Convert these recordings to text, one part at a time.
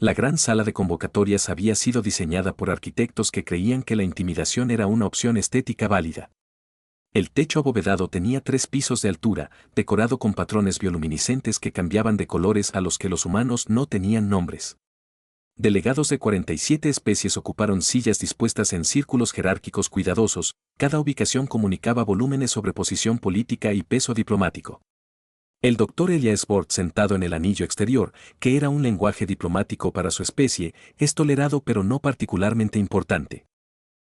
La gran sala de convocatorias había sido diseñada por arquitectos que creían que la intimidación era una opción estética válida. El techo abovedado tenía 3 pisos de altura, decorado con patrones bioluminiscentes que cambiaban de colores a los que los humanos no tenían nombres. Delegados de 47 especies ocuparon sillas dispuestas en círculos jerárquicos cuidadosos, cada ubicación comunicaba volúmenes sobre posición política y peso diplomático. El doctor Elias Bort, sentado en el anillo exterior, que era un lenguaje diplomático para su especie, es tolerado pero no particularmente importante.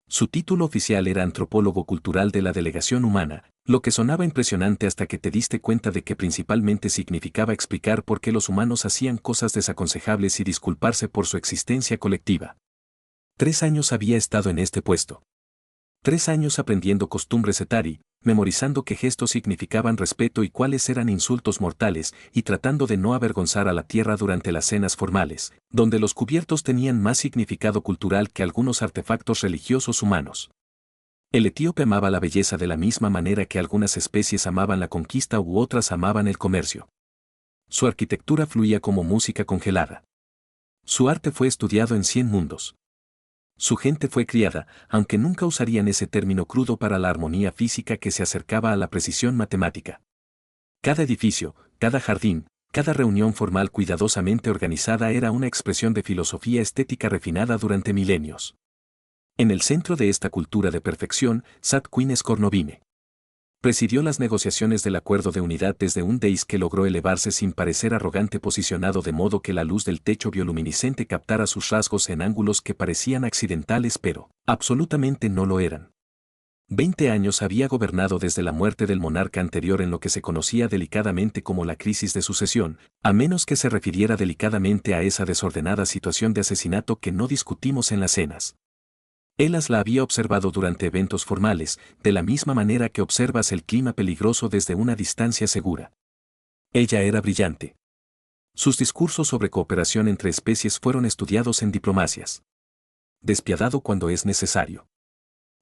Su título oficial era antropólogo cultural de la delegación humana, lo que sonaba impresionante hasta que te diste cuenta de que principalmente significaba explicar por qué los humanos hacían cosas desaconsejables y disculparse por su existencia colectiva. 3 años había estado en este puesto. 3 años aprendiendo costumbres etari, memorizando qué gestos significaban respeto y cuáles eran insultos mortales, y tratando de no avergonzar a la tierra durante las cenas formales, donde los cubiertos tenían más significado cultural que algunos artefactos religiosos humanos. El etíope amaba la belleza de la misma manera que algunas especies amaban la conquista u otras amaban el comercio. Su arquitectura fluía como música congelada. Su arte fue estudiado en 100 mundos. Su gente fue criada, aunque nunca usarían ese término crudo para la armonía física que se acercaba a la precisión matemática. Cada edificio, cada jardín, cada reunión formal cuidadosamente organizada era una expresión de filosofía estética refinada durante milenios. En el centro de esta cultura de perfección, sat Queen Scornovine. Presidió las negociaciones del acuerdo de unidad desde un dais que logró elevarse sin parecer arrogante, posicionado de modo que la luz del techo bioluminiscente captara sus rasgos en ángulos que parecían accidentales pero absolutamente no lo eran. 20 años había gobernado desde la muerte del monarca anterior en lo que se conocía delicadamente como la crisis de sucesión, a menos que se refiriera delicadamente a esa desordenada situación de asesinato que no discutimos en las cenas. Elas la había observado durante eventos formales, de la misma manera que observas el clima peligroso desde una distancia segura. Ella era brillante. Sus discursos sobre cooperación entre especies fueron estudiados en diplomacias. Despiadado cuando es necesario.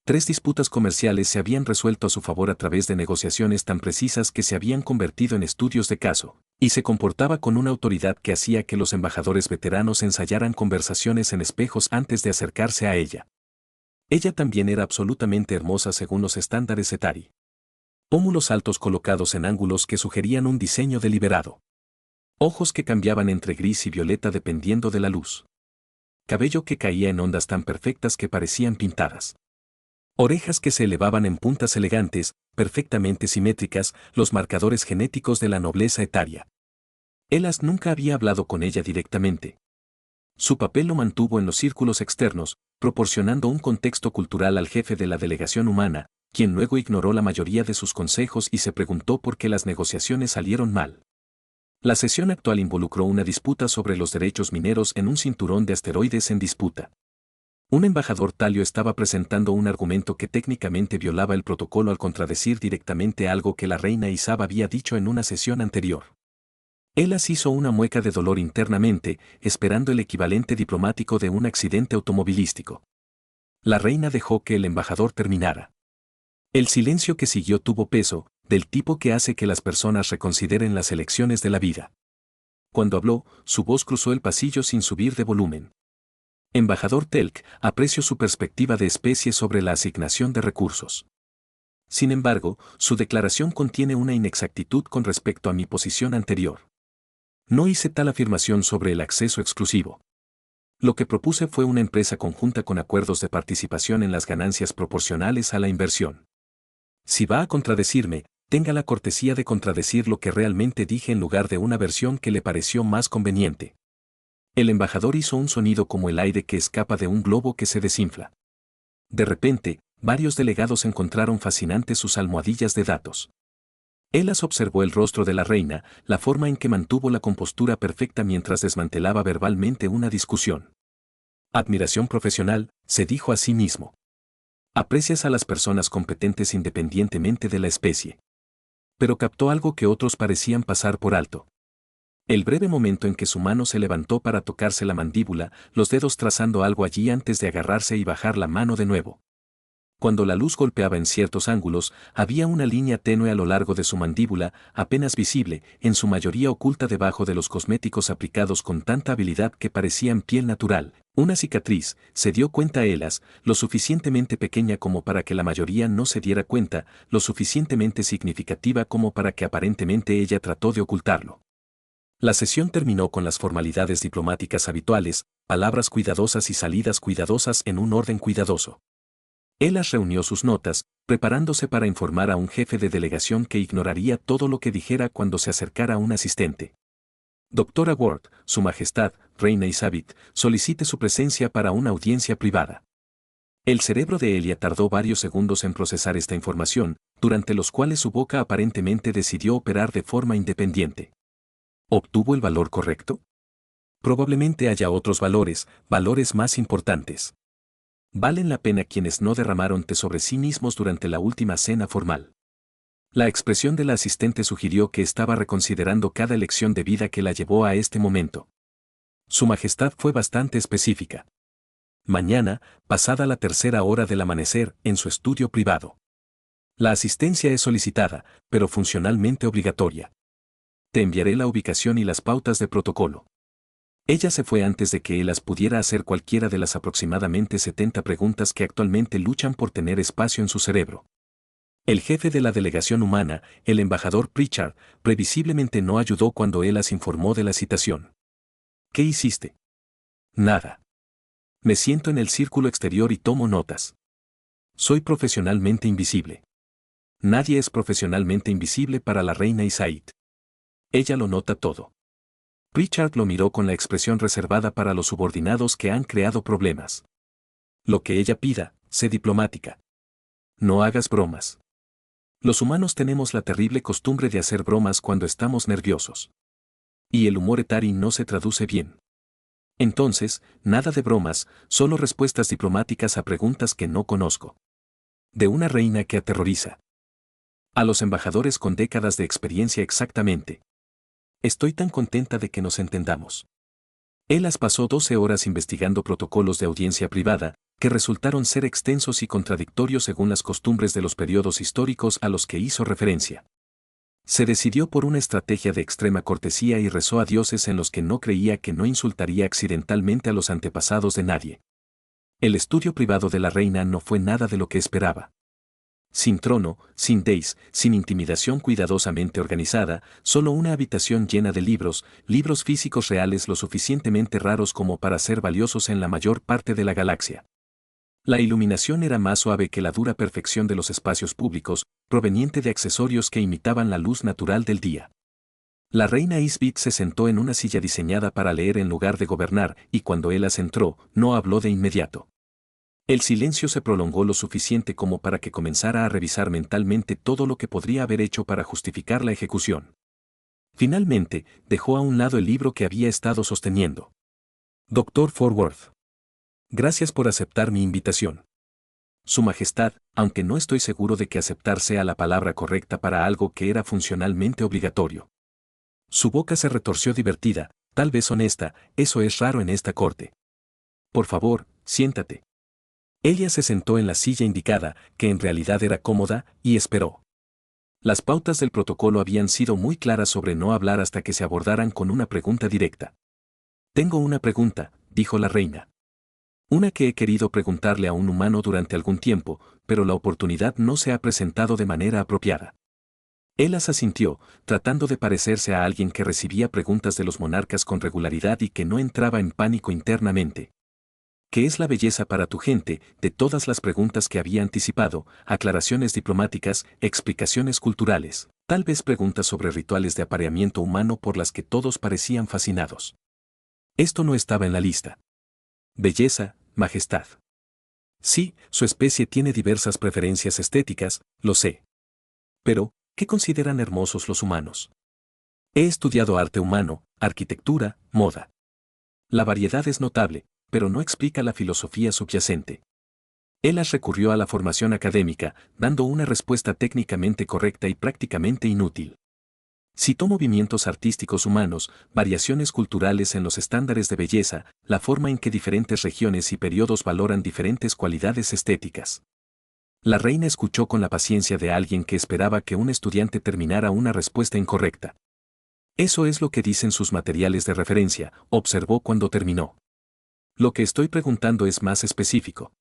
3 disputas comerciales se habían resuelto a su favor a través de negociaciones tan precisas que se habían convertido en estudios de caso, y se comportaba con una autoridad que hacía que los embajadores veteranos ensayaran conversaciones en espejos antes de acercarse a ella. Ella también era absolutamente hermosa según los estándares etari. Pómulos altos colocados en ángulos que sugerían un diseño deliberado. Ojos que cambiaban entre gris y violeta dependiendo de la luz. Cabello que caía en ondas tan perfectas que parecían pintadas. Orejas que se elevaban en puntas elegantes, perfectamente simétricas, los marcadores genéticos de la nobleza etaria. Elas nunca había hablado con ella directamente. Su papel lo mantuvo en los círculos externos, proporcionando un contexto cultural al jefe de la delegación humana, quien luego ignoró la mayoría de sus consejos y se preguntó por qué las negociaciones salieron mal. La sesión actual involucró una disputa sobre los derechos mineros en un cinturón de asteroides en disputa. Un embajador talio estaba presentando un argumento que técnicamente violaba el protocolo al contradecir directamente algo que la reina Isaba había dicho en una sesión anterior. Elas hizo una mueca de dolor internamente, esperando el equivalente diplomático de un accidente automovilístico. La reina dejó que el embajador terminara. El silencio que siguió tuvo peso, del tipo que hace que las personas reconsideren las elecciones de la vida. Cuando habló, su voz cruzó el pasillo sin subir de volumen. Embajador Telk, aprecio su perspectiva de especie sobre la asignación de recursos. Sin embargo, su declaración contiene una inexactitud con respecto a mi posición anterior. No hice tal afirmación sobre el acceso exclusivo. Lo que propuse fue una empresa conjunta con acuerdos de participación en las ganancias proporcionales a la inversión. Si va a contradecirme, tenga la cortesía de contradecir lo que realmente dije en lugar de una versión que le pareció más conveniente. El embajador hizo un sonido como el aire que escapa de un globo que se desinfla. De repente, varios delegados encontraron fascinantes sus almohadillas de datos. Elas observó el rostro de la reina, la forma en que mantuvo la compostura perfecta mientras desmantelaba verbalmente una discusión. Admiración profesional, se dijo a sí mismo. Aprecias a las personas competentes independientemente de la especie. Pero captó algo que otros parecían pasar por alto. El breve momento en que su mano se levantó para tocarse la mandíbula, los dedos trazando algo allí antes de agarrarse y bajar la mano de nuevo. Cuando la luz golpeaba en ciertos ángulos, había una línea tenue a lo largo de su mandíbula, apenas visible, en su mayoría oculta debajo de los cosméticos aplicados con tanta habilidad que parecían piel natural. Una cicatriz, se dio cuenta Elas, lo suficientemente pequeña como para que la mayoría no se diera cuenta, lo suficientemente significativa como para que aparentemente ella trató de ocultarlo. La sesión terminó con las formalidades diplomáticas habituales, palabras cuidadosas y salidas cuidadosas en un orden cuidadoso. Elas reunió sus notas, preparándose para informar a un jefe de delegación que ignoraría todo lo que dijera cuando se acercara un asistente. Doctora Ward, Su Majestad, Reina Isabit, solicite su presencia para una audiencia privada. El cerebro de Elia tardó varios segundos en procesar esta información, durante los cuales su boca aparentemente decidió operar de forma independiente. ¿Obtuvo el valor correcto? Probablemente haya otros valores más importantes. Valen la pena quienes no derramaron té sobre sí mismos durante la última cena formal. La expresión de la asistente sugirió que estaba reconsiderando cada elección de vida que la llevó a este momento. Su Majestad fue bastante específica. Mañana, pasada la 3:00 hora del amanecer, en su estudio privado. La asistencia es solicitada, pero funcionalmente obligatoria. Te enviaré la ubicación y las pautas de protocolo. Ella se fue antes de que Elas pudiera hacer cualquiera de las aproximadamente 70 preguntas que actualmente luchan por tener espacio en su cerebro. El jefe de la delegación humana, el embajador Pritchard, previsiblemente no ayudó cuando Elas informó de la citación. ¿Qué hiciste? Nada. Me siento en el círculo exterior y tomo notas. Soy profesionalmente invisible. Nadie es profesionalmente invisible para la reina Isait. Ella lo nota todo. Pritchard lo miró con la expresión reservada para los subordinados que han creado problemas. Lo que ella pida, sé diplomática. No hagas bromas. Los humanos tenemos la terrible costumbre de hacer bromas cuando estamos nerviosos. Y el humor etari no se traduce bien. Entonces, nada de bromas, solo respuestas diplomáticas a preguntas que no conozco. De una reina que aterroriza. A los embajadores con décadas de experiencia exactamente. Estoy tan contenta de que nos entendamos. Elas pasó 12 horas investigando protocolos de audiencia privada, que resultaron ser extensos y contradictorios según las costumbres de los periodos históricos a los que hizo referencia. Se decidió por una estrategia de extrema cortesía y rezó a dioses en los que no creía que no insultaría accidentalmente a los antepasados de nadie. El estudio privado de la reina no fue nada de lo que esperaba. Sin trono, sin dais, sin intimidación cuidadosamente organizada, solo una habitación llena de libros físicos reales lo suficientemente raros como para ser valiosos en la mayor parte de la galaxia. La iluminación era más suave que la dura perfección de los espacios públicos, proveniente de accesorios que imitaban la luz natural del día. La reina Isbit se sentó en una silla diseñada para leer en lugar de gobernar, y cuando Elas entró, no habló de inmediato. El silencio se prolongó lo suficiente como para que comenzara a revisar mentalmente todo lo que podría haber hecho para justificar la ejecución. Finalmente, dejó a un lado el libro que había estado sosteniendo. Doctor Forworth. Gracias por aceptar mi invitación. Su Majestad, aunque no estoy seguro de que aceptar sea la palabra correcta para algo que era funcionalmente obligatorio. Su boca se retorció divertida, tal vez honesta, eso es raro en esta corte. Por favor, siéntate. Ella se sentó en la silla indicada, que en realidad era cómoda, y esperó. Las pautas del protocolo habían sido muy claras sobre no hablar hasta que se abordaran con una pregunta directa. Tengo una pregunta, dijo la reina. Una que he querido preguntarle a un humano durante algún tiempo, pero la oportunidad no se ha presentado de manera apropiada. Elas asintió, tratando de parecerse a alguien que recibía preguntas de los monarcas con regularidad y que no entraba en pánico internamente. ¿Qué es la belleza para tu gente? De todas las preguntas que había anticipado, aclaraciones diplomáticas, explicaciones culturales, tal vez preguntas sobre rituales de apareamiento humano por las que todos parecían fascinados. Esto no estaba en la lista. Belleza, majestad. Sí, su especie tiene diversas preferencias estéticas, lo sé. Pero, ¿qué consideran hermosos los humanos? He estudiado arte humano, arquitectura, moda. La variedad es notable, pero no explica la filosofía subyacente. Elas recurrió a la formación académica, dando una respuesta técnicamente correcta y prácticamente inútil. Citó movimientos artísticos humanos, variaciones culturales en los estándares de belleza, la forma en que diferentes regiones y periodos valoran diferentes cualidades estéticas. La reina escuchó con la paciencia de alguien que esperaba que un estudiante terminara una respuesta incorrecta. Eso es lo que dicen sus materiales de referencia, observó cuando terminó. Lo que estoy preguntando es más específico.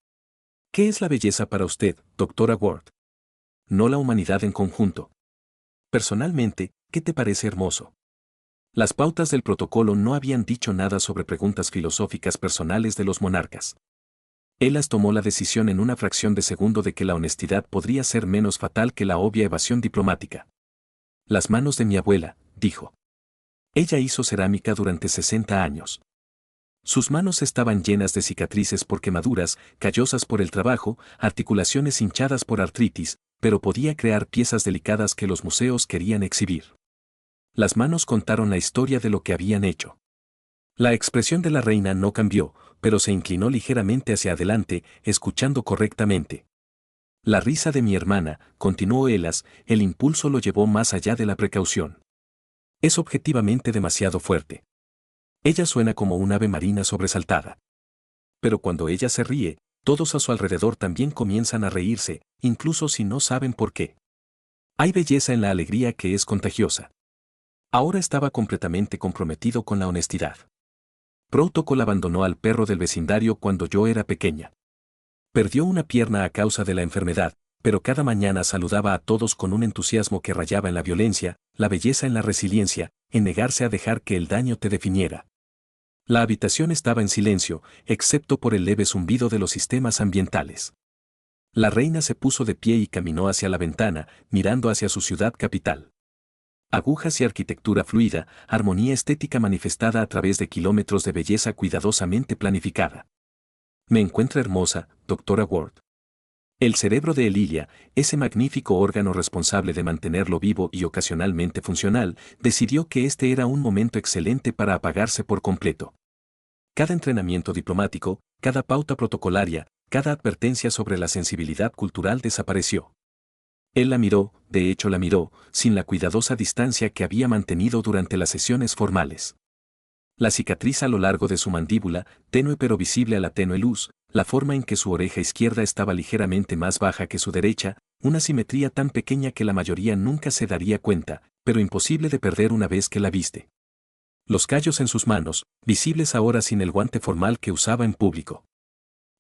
¿Qué es la belleza para usted, doctora Ward? No la humanidad en conjunto. Personalmente, ¿qué te parece hermoso? Las pautas del protocolo no habían dicho nada sobre preguntas filosóficas personales de los monarcas. Elas tomó la decisión en una fracción de segundo de que la honestidad podría ser menos fatal que la obvia evasión diplomática. Las manos de mi abuela, dijo. Ella hizo cerámica durante 60 años. Sus manos estaban llenas de cicatrices por quemaduras, callosas por el trabajo, articulaciones hinchadas por artritis, pero podía crear piezas delicadas que los museos querían exhibir. Las manos contaron la historia de lo que habían hecho. La expresión de la reina no cambió, pero se inclinó ligeramente hacia adelante, escuchando correctamente. La risa de mi hermana, continuó Elas, el impulso lo llevó más allá de la precaución. Es objetivamente demasiado fuerte. Ella suena como un ave marina sobresaltada. Pero cuando ella se ríe, todos a su alrededor también comienzan a reírse, incluso si no saben por qué. Hay belleza en la alegría que es contagiosa. Ahora estaba completamente comprometido con la honestidad. Protocol abandonó al perro del vecindario cuando yo era pequeña. Perdió una pierna a causa de la enfermedad, pero cada mañana saludaba a todos con un entusiasmo que rayaba en la violencia, la belleza en la resiliencia, en negarse a dejar que el daño te definiera. La habitación estaba en silencio, excepto por el leve zumbido de los sistemas ambientales. La reina se puso de pie y caminó hacia la ventana, mirando hacia su ciudad capital. Agujas y arquitectura fluida, armonía estética manifestada a través de kilómetros de belleza cuidadosamente planificada. Me encuentra hermosa, doctora Ward. El cerebro de Elilia, ese magnífico órgano responsable de mantenerlo vivo y ocasionalmente funcional, decidió que este era un momento excelente para apagarse por completo. Cada entrenamiento diplomático, cada pauta protocolaria, cada advertencia sobre la sensibilidad cultural desapareció. Él la miró, de hecho la miró, sin la cuidadosa distancia que había mantenido durante las sesiones formales. La cicatriz a lo largo de su mandíbula, tenue pero visible a la tenue luz, la forma en que su oreja izquierda estaba ligeramente más baja que su derecha, una simetría tan pequeña que la mayoría nunca se daría cuenta, pero imposible de perder una vez que la viste. Los callos en sus manos, visibles ahora sin el guante formal que usaba en público.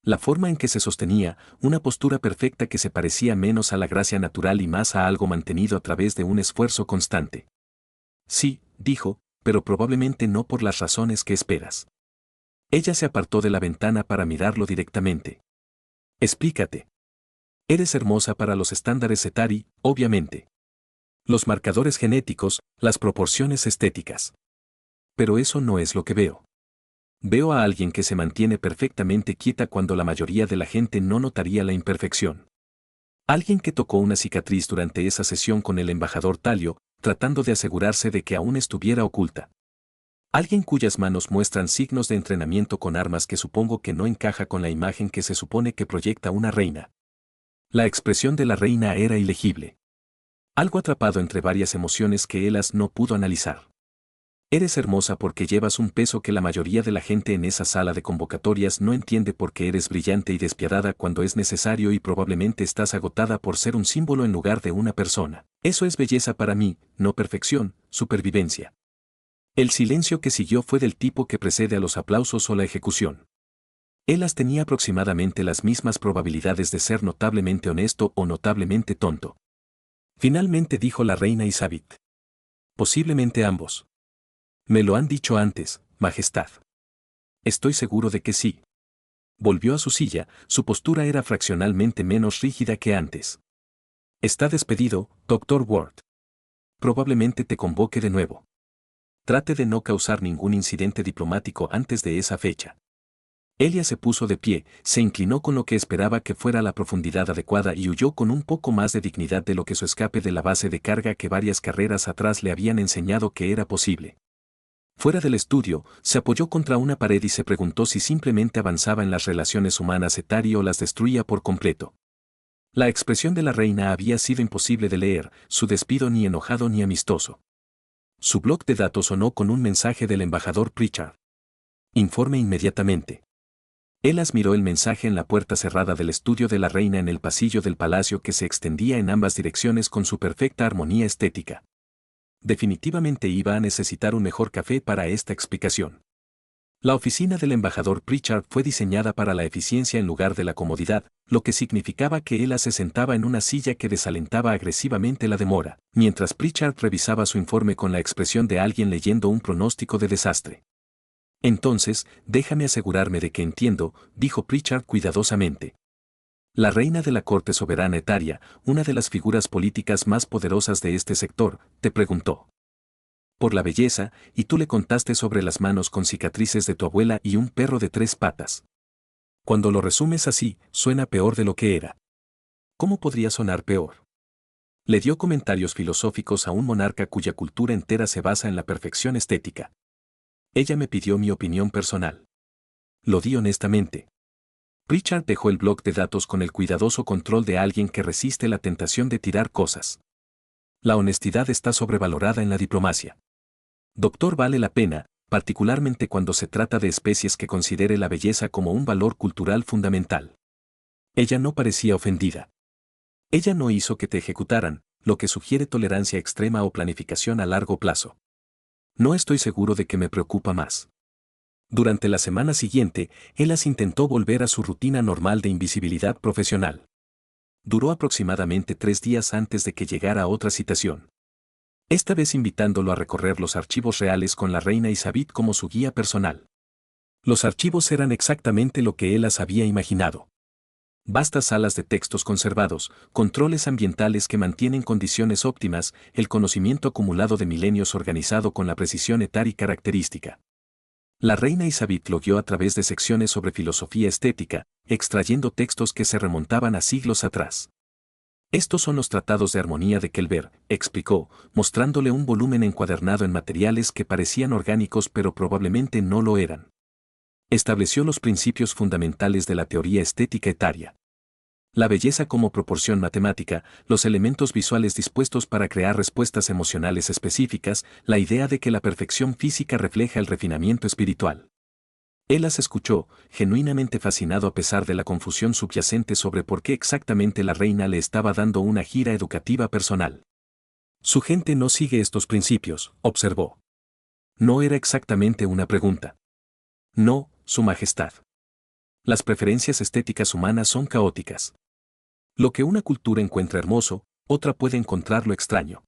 La forma en que se sostenía, una postura perfecta que se parecía menos a la gracia natural y más a algo mantenido a través de un esfuerzo constante. Sí, dijo, pero probablemente no por las razones que esperas. Ella se apartó de la ventana para mirarlo directamente. Explícate. Eres hermosa para los estándares Cetari, obviamente. Los marcadores genéticos, las proporciones estéticas. Pero eso no es lo que veo. Veo a alguien que se mantiene perfectamente quieta cuando la mayoría de la gente no notaría la imperfección. Alguien que tocó una cicatriz durante esa sesión con el embajador Talio, tratando de asegurarse de que aún estuviera oculta. Alguien cuyas manos muestran signos de entrenamiento con armas que supongo que no encaja con la imagen que se supone que proyecta una reina. La expresión de la reina era ilegible. Algo atrapado entre varias emociones que Elas no pudo analizar. Eres hermosa porque llevas un peso que la mayoría de la gente en esa sala de convocatorias no entiende porque eres brillante y despiadada cuando es necesario y probablemente estás agotada por ser un símbolo en lugar de una persona. Eso es belleza para mí, no perfección, supervivencia. El silencio que siguió fue del tipo que precede a los aplausos o la ejecución. Elas tenía aproximadamente las mismas probabilidades de ser notablemente honesto o notablemente tonto. Finalmente dijo la reina Isabit. Posiblemente ambos. Me lo han dicho antes, Majestad. Estoy seguro de que sí. Volvió a su silla, su postura era fraccionalmente menos rígida que antes. Está despedido, Dr. Ward. Probablemente te convoque de nuevo. Trate de no causar ningún incidente diplomático antes de esa fecha. Elia se puso de pie, se inclinó con lo que esperaba que fuera la profundidad adecuada y huyó con un poco más de dignidad de lo que su escape de la base de carga que varias carreras atrás le habían enseñado que era posible. Fuera del estudio, se apoyó contra una pared y se preguntó si simplemente avanzaba en las relaciones humanas Etari o las destruía por completo. La expresión de la reina había sido imposible de leer, su despido ni enojado ni amistoso. Su bloc de datos sonó con un mensaje del embajador Pritchard. Informe inmediatamente. Elas miró el mensaje en la puerta cerrada del estudio de la reina en el pasillo del palacio que se extendía en ambas direcciones con su perfecta armonía estética. Definitivamente iba a necesitar un mejor café para esta explicación. La oficina del embajador Pritchard fue diseñada para la eficiencia en lugar de la comodidad, lo que significaba que Ella se sentaba en una silla que desalentaba agresivamente la demora, mientras Pritchard revisaba su informe con la expresión de alguien leyendo un pronóstico de desastre. Entonces, déjame asegurarme de que entiendo, dijo Pritchard cuidadosamente. La reina de la corte soberana etaria, una de las figuras políticas más poderosas de este sector, te preguntó por la belleza, y tú le contaste sobre las manos con cicatrices de tu abuela y un perro de 3 patas. Cuando lo resumes así, suena peor de lo que era. ¿Cómo podría sonar peor? Le dio comentarios filosóficos a un monarca cuya cultura entera se basa en la perfección estética. Ella me pidió mi opinión personal. Lo di honestamente. Pritchard dejó el bloc de datos con el cuidadoso control de alguien que resiste la tentación de tirar cosas. La honestidad está sobrevalorada en la diplomacia. Doctor, vale la pena, particularmente cuando se trata de especies que considere la belleza como un valor cultural fundamental. Ella no parecía ofendida. Ella no hizo que te ejecutaran, lo que sugiere tolerancia extrema o planificación a largo plazo. No estoy seguro de que me preocupa más. Durante la semana siguiente, Elas intentó volver a su rutina normal de invisibilidad profesional. Duró aproximadamente 3 días antes de que llegara otra citación. Esta vez invitándolo a recorrer los archivos reales con la reina Isabit como su guía personal. Los archivos eran exactamente lo que Elas había imaginado. Vastas salas de textos conservados, controles ambientales que mantienen condiciones óptimas, el conocimiento acumulado de milenios organizado con la precisión etaria y característica. La reina Isabit lo guió a través de secciones sobre filosofía estética, extrayendo textos que se remontaban a siglos atrás. Estos son los tratados de armonía de Kelber, explicó, mostrándole un volumen encuadernado en materiales que parecían orgánicos pero probablemente no lo eran. Estableció los principios fundamentales de la teoría estética etaria. La belleza como proporción matemática, los elementos visuales dispuestos para crear respuestas emocionales específicas, la idea de que la perfección física refleja el refinamiento espiritual. Elas escuchó, genuinamente fascinado a pesar de la confusión subyacente sobre por qué exactamente la reina le estaba dando una gira educativa personal. Su gente no sigue estos principios, observó. No era exactamente una pregunta. No, Su Majestad. Las preferencias estéticas humanas son caóticas. Lo que una cultura encuentra hermoso, otra puede encontrarlo extraño.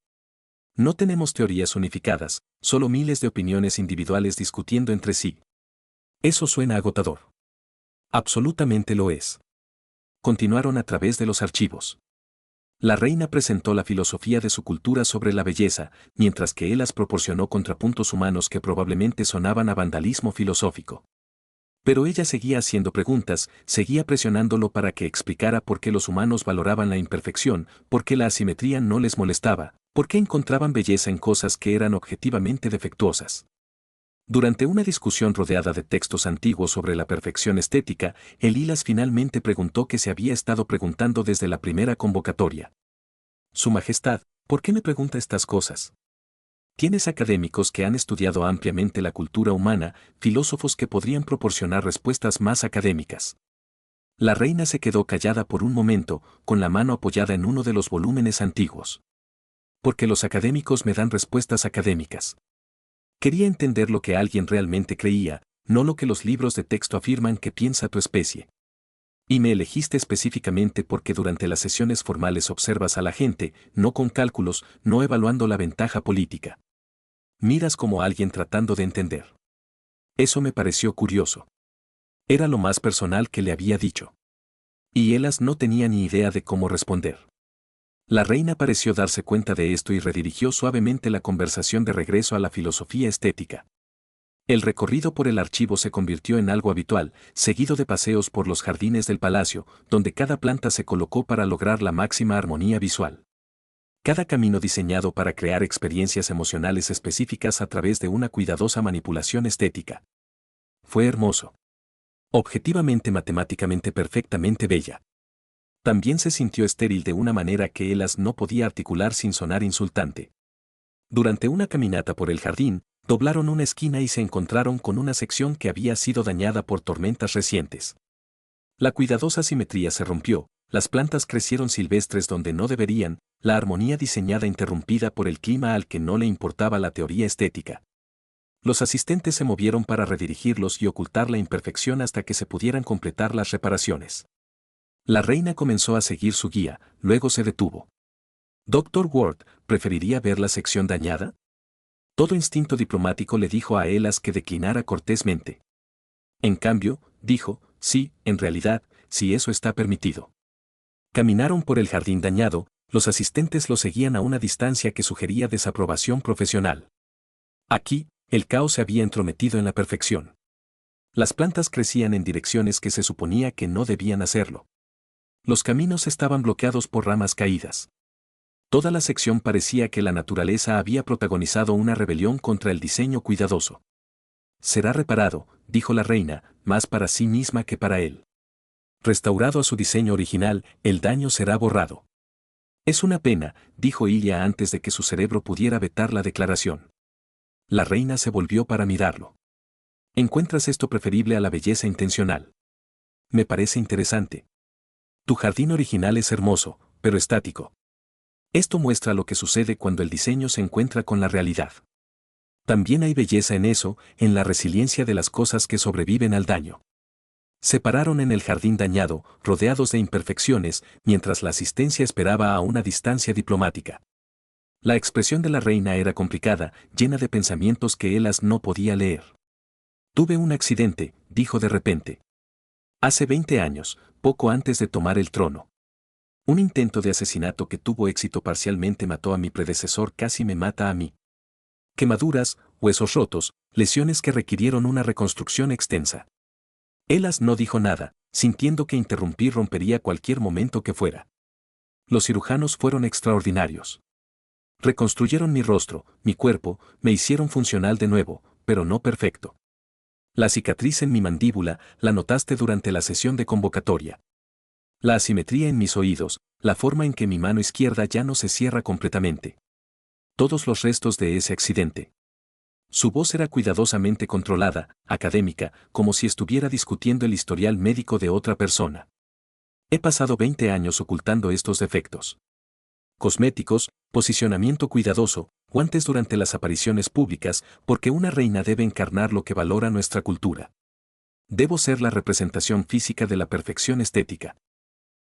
No tenemos teorías unificadas, solo miles de opiniones individuales discutiendo entre sí. Eso suena agotador. Absolutamente lo es. Continuaron a través de los archivos. La reina presentó la filosofía de su cultura sobre la belleza, mientras que Elas proporcionó contrapuntos humanos que probablemente sonaban a vandalismo filosófico. Pero ella seguía haciendo preguntas, seguía presionándolo para que explicara por qué los humanos valoraban la imperfección, por qué la asimetría no les molestaba, por qué encontraban belleza en cosas que eran objetivamente defectuosas. Durante una discusión rodeada de textos antiguos sobre la perfección estética, Elas finalmente preguntó que se había estado preguntando desde la primera convocatoria. Su Majestad, ¿por qué me pregunta estas cosas? Tienes académicos que han estudiado ampliamente la cultura humana, filósofos que podrían proporcionar respuestas más académicas. La reina se quedó callada por un momento, con la mano apoyada en uno de los volúmenes antiguos. Porque los académicos me dan respuestas académicas. Quería entender lo que alguien realmente creía, no lo que los libros de texto afirman que piensa tu especie. Y me elegiste específicamente porque durante las sesiones formales observas a la gente, no con cálculos, no evaluando la ventaja política. Miras como alguien tratando de entender. Eso me pareció curioso. Era lo más personal que le había dicho. Y Elas no tenía ni idea de cómo responder. La reina pareció darse cuenta de esto y redirigió suavemente la conversación de regreso a la filosofía estética. El recorrido por el archivo se convirtió en algo habitual, seguido de paseos por los jardines del palacio, donde cada planta se colocó para lograr la máxima armonía visual. Cada camino diseñado para crear experiencias emocionales específicas a través de una cuidadosa manipulación estética. Fue hermoso. Objetivamente matemáticamente perfectamente bella. También se sintió estéril de una manera que Elas no podía articular sin sonar insultante. Durante una caminata por el jardín, doblaron una esquina y se encontraron con una sección que había sido dañada por tormentas recientes. La cuidadosa simetría se rompió, las plantas crecieron silvestres donde no deberían, la armonía diseñada interrumpida por el clima al que no le importaba la teoría estética. Los asistentes se movieron para redirigirlos y ocultar la imperfección hasta que se pudieran completar las reparaciones. La reina comenzó a seguir su guía, luego se detuvo. Doctor Ward, ¿preferiría ver la sección dañada? Todo instinto diplomático le dijo a Elas que declinara cortésmente. En cambio, dijo, sí, en realidad, si eso está permitido. Caminaron por el jardín dañado, los asistentes lo seguían a una distancia que sugería desaprobación profesional. Aquí, el caos se había entrometido en la perfección. Las plantas crecían en direcciones que se suponía que no debían hacerlo. Los caminos estaban bloqueados por ramas caídas. Toda la sección parecía que la naturaleza había protagonizado una rebelión contra el diseño cuidadoso. Será reparado, dijo la reina, más para sí misma que para él. Restaurado a su diseño original, el daño será borrado. Es una pena, dijo Ilia antes de que su cerebro pudiera vetar la declaración. La reina se volvió para mirarlo. ¿Encuentras esto preferible a la belleza intencional? Me parece interesante. Tu jardín original es hermoso, pero estático. Esto muestra lo que sucede cuando el diseño se encuentra con la realidad. También hay belleza en eso, en la resiliencia de las cosas que sobreviven al daño. Se pararon en el jardín dañado, rodeados de imperfecciones, mientras la asistencia esperaba a una distancia diplomática. La expresión de la reina era complicada, llena de pensamientos que Elas no podía leer. Tuve un accidente, dijo de repente. Hace 20 años, poco antes de tomar el trono. Un intento de asesinato que tuvo éxito parcialmente mató a mi predecesor, casi me mata a mí. Quemaduras, huesos rotos, lesiones que requirieron una reconstrucción extensa. Elas no dijo nada, sintiendo que interrumpir rompería cualquier momento que fuera. Los cirujanos fueron extraordinarios. Reconstruyeron mi rostro, mi cuerpo, me hicieron funcional de nuevo, pero no perfecto. La cicatriz en mi mandíbula la notaste durante la sesión de convocatoria. La asimetría en mis oídos, la forma en que mi mano izquierda ya no se cierra completamente. Todos los restos de ese accidente. Su voz era cuidadosamente controlada, académica, como si estuviera discutiendo el historial médico de otra persona. He pasado 20 años ocultando estos defectos. Cosméticos, posicionamiento cuidadoso, guantes durante las apariciones públicas, porque una reina debe encarnar lo que valora nuestra cultura. Debo ser la representación física de la perfección estética.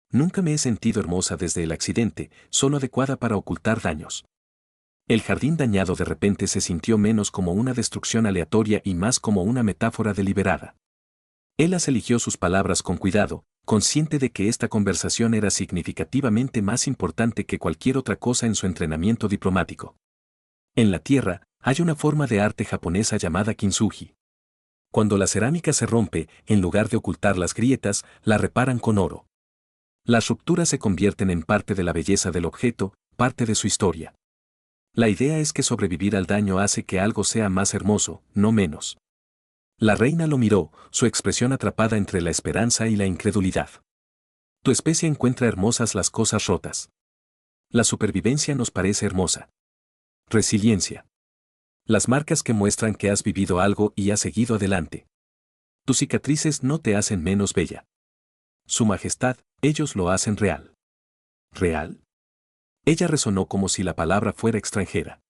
Nunca me he sentido hermosa desde el accidente, solo adecuada para ocultar daños. El jardín dañado de repente se sintió menos como una destrucción aleatoria y más como una metáfora deliberada. Elas eligió sus palabras con cuidado, consciente de que esta conversación era significativamente más importante que cualquier otra cosa en su entrenamiento diplomático. En la tierra, hay una forma de arte japonesa llamada kintsugi. Cuando la cerámica se rompe, en lugar de ocultar las grietas, la reparan con oro. Las rupturas se convierten en parte de la belleza del objeto, parte de su historia. La idea es que sobrevivir al daño hace que algo sea más hermoso, no menos. La reina lo miró, su expresión atrapada entre la esperanza y la incredulidad. Tu especie encuentra hermosas las cosas rotas. La supervivencia nos parece hermosa. Resiliencia. Las marcas que muestran que has vivido algo y has seguido adelante. Tus cicatrices no te hacen menos bella. Su majestad, ellos lo hacen real. ¿Real? Ella resonó como si la palabra fuera extranjera.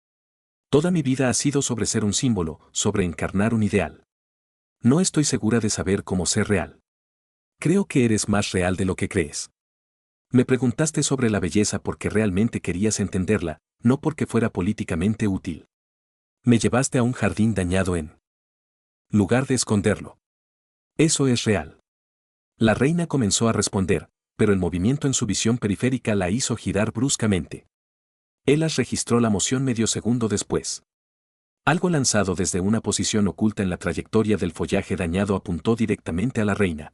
Toda mi vida ha sido sobre ser un símbolo, sobre encarnar un ideal. No estoy segura de saber cómo ser real. Creo que eres más real de lo que crees. Me preguntaste sobre la belleza porque realmente querías entenderla, no porque fuera políticamente útil. Me llevaste a un jardín dañado en lugar de esconderlo. Eso es real. La reina comenzó a responder, pero el movimiento en su visión periférica la hizo girar bruscamente. Elas registró la moción medio segundo después. Algo lanzado desde una posición oculta en la trayectoria del follaje dañado apuntó directamente a la reina.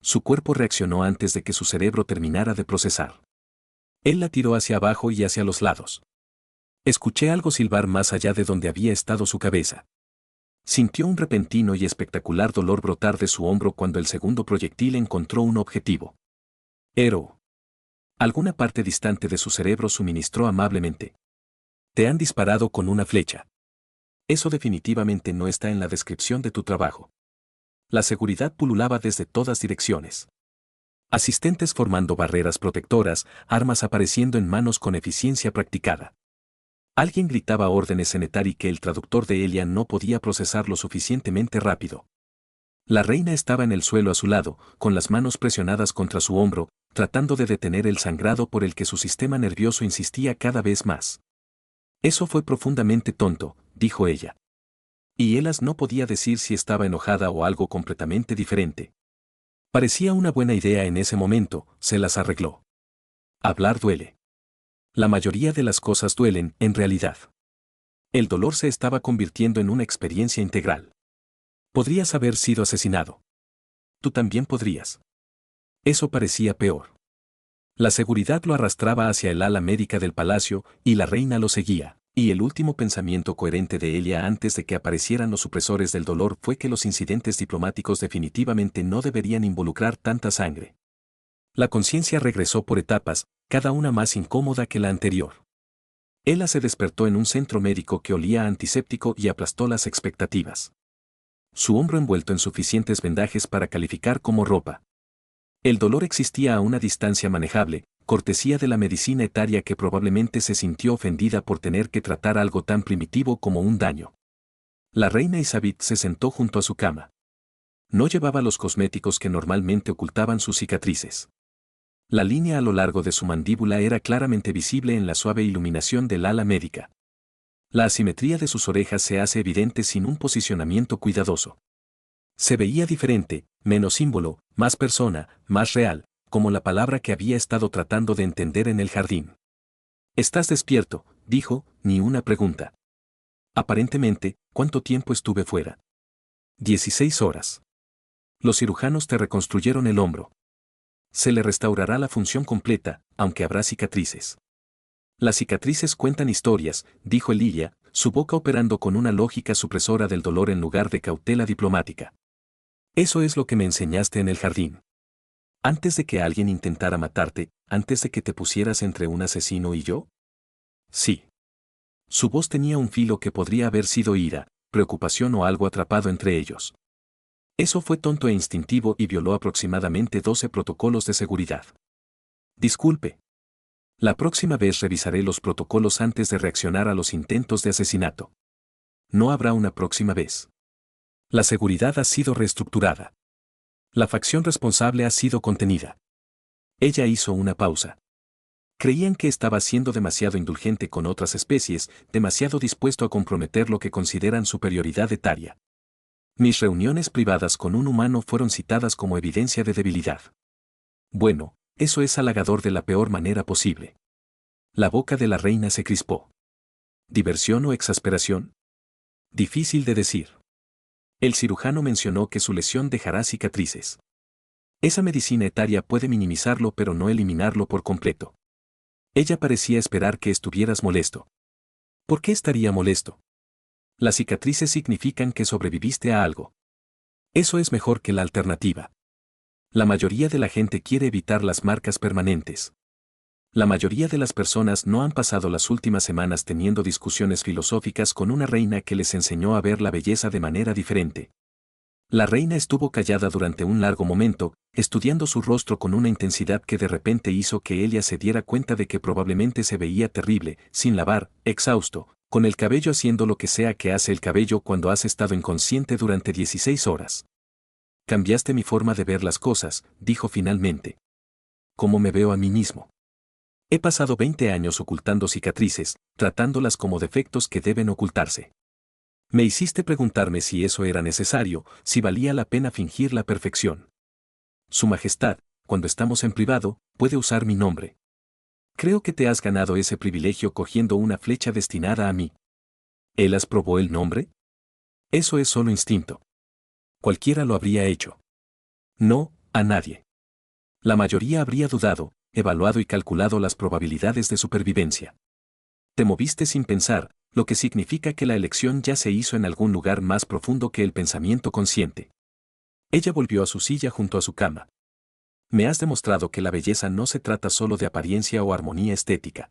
Su cuerpo reaccionó antes de que su cerebro terminara de procesar. Él la tiró hacia abajo y hacia los lados. Escuché algo silbar más allá de donde había estado su cabeza. Sintió un repentino y espectacular dolor brotar de su hombro cuando el segundo proyectil encontró un objetivo. Ero. Alguna parte distante de su cerebro suministró amablemente. Te han disparado con una flecha. Eso definitivamente no está en la descripción de tu trabajo. La seguridad pululaba desde todas direcciones. Asistentes formando barreras protectoras, armas apareciendo en manos con eficiencia practicada. Alguien gritaba órdenes en Etari que el traductor de Elia no podía procesar lo suficientemente rápido. La reina estaba en el suelo a su lado, con las manos presionadas contra su hombro, tratando de detener el sangrado por el que su sistema nervioso insistía cada vez más. Eso fue profundamente tonto, dijo ella. Y Elas no podía decir si estaba enojada o algo completamente diferente. Parecía una buena idea en ese momento, se las arregló. Hablar duele. La mayoría de las cosas duelen, en realidad. El dolor se estaba convirtiendo en una experiencia integral. Podrías haber sido asesinado. Tú también podrías. Eso parecía peor. La seguridad lo arrastraba hacia el ala médica del palacio, y la reina lo seguía, y el último pensamiento coherente de Elia antes de que aparecieran los supresores del dolor fue que los incidentes diplomáticos definitivamente no deberían involucrar tanta sangre. La conciencia regresó por etapas, cada una más incómoda que la anterior. Ella se despertó en un centro médico que olía a antiséptico y aplastó las expectativas. Su hombro envuelto en suficientes vendajes para calificar como ropa. El dolor existía a una distancia manejable, cortesía de la medicina etaria que probablemente se sintió ofendida por tener que tratar algo tan primitivo como un daño. La reina Isabit se sentó junto a su cama. No llevaba los cosméticos que normalmente ocultaban sus cicatrices. La línea a lo largo de su mandíbula era claramente visible en la suave iluminación del ala médica. La asimetría de sus orejas se hace evidente sin un posicionamiento cuidadoso. Se veía diferente, menos símbolo, más persona, más real, como la palabra que había estado tratando de entender en el jardín. «Estás despierto», dijo, ni una pregunta. Aparentemente, ¿cuánto tiempo estuve fuera? 16 horas. Los cirujanos te reconstruyeron el hombro. Se le restaurará la función completa, aunque habrá cicatrices. Las cicatrices cuentan historias, dijo Lilia, su boca operando con una lógica supresora del dolor en lugar de cautela diplomática. Eso es lo que me enseñaste en el jardín. Antes de que alguien intentara matarte, antes de que te pusieras entre un asesino y yo. Sí. Su voz tenía un filo que podría haber sido ira, preocupación o algo atrapado entre ellos. Eso fue tonto e instintivo y violó aproximadamente 12 protocolos de seguridad. Disculpe. La próxima vez revisaré los protocolos antes de reaccionar a los intentos de asesinato. No habrá una próxima vez. La seguridad ha sido reestructurada. La facción responsable ha sido contenida. Ella hizo una pausa. Creían que estaba siendo demasiado indulgente con otras especies, demasiado dispuesto a comprometer lo que consideran superioridad etaria. Mis reuniones privadas con un humano fueron citadas como evidencia de debilidad. Bueno, eso es halagador de la peor manera posible. La boca de la reina se crispó. ¿Diversión o exasperación? Difícil de decir. El cirujano mencionó que su lesión dejará cicatrices. Esa medicina etaria puede minimizarlo pero no eliminarlo por completo. Ella parecía esperar que estuvieras molesto. ¿Por qué estaría molesto? Las cicatrices significan que sobreviviste a algo. Eso es mejor que la alternativa. La mayoría de la gente quiere evitar las marcas permanentes. La mayoría de las personas no han pasado las últimas semanas teniendo discusiones filosóficas con una reina que les enseñó a ver la belleza de manera diferente. La reina estuvo callada durante un largo momento, estudiando su rostro con una intensidad que de repente hizo que ella se diera cuenta de que probablemente se veía terrible, sin lavar, exhausto, con el cabello haciendo lo que sea que hace el cabello cuando has estado inconsciente durante 16 horas. Cambiaste mi forma de ver las cosas, dijo finalmente. ¿Cómo me veo a mí mismo? He pasado 20 años ocultando cicatrices, tratándolas como defectos que deben ocultarse. Me hiciste preguntarme si eso era necesario, si valía la pena fingir la perfección. Su Majestad, cuando estamos en privado, puede usar mi nombre. Creo que te has ganado ese privilegio cogiendo una flecha destinada a mí. ¿Elas probó el nombre? Eso es solo instinto. Cualquiera lo habría hecho. No, a nadie. La mayoría habría dudado, evaluado y calculado las probabilidades de supervivencia. Te moviste sin pensar, lo que significa que la elección ya se hizo en algún lugar más profundo que el pensamiento consciente. Ella volvió a su silla junto a su cama. Me has demostrado que la belleza no se trata solo de apariencia o armonía estética.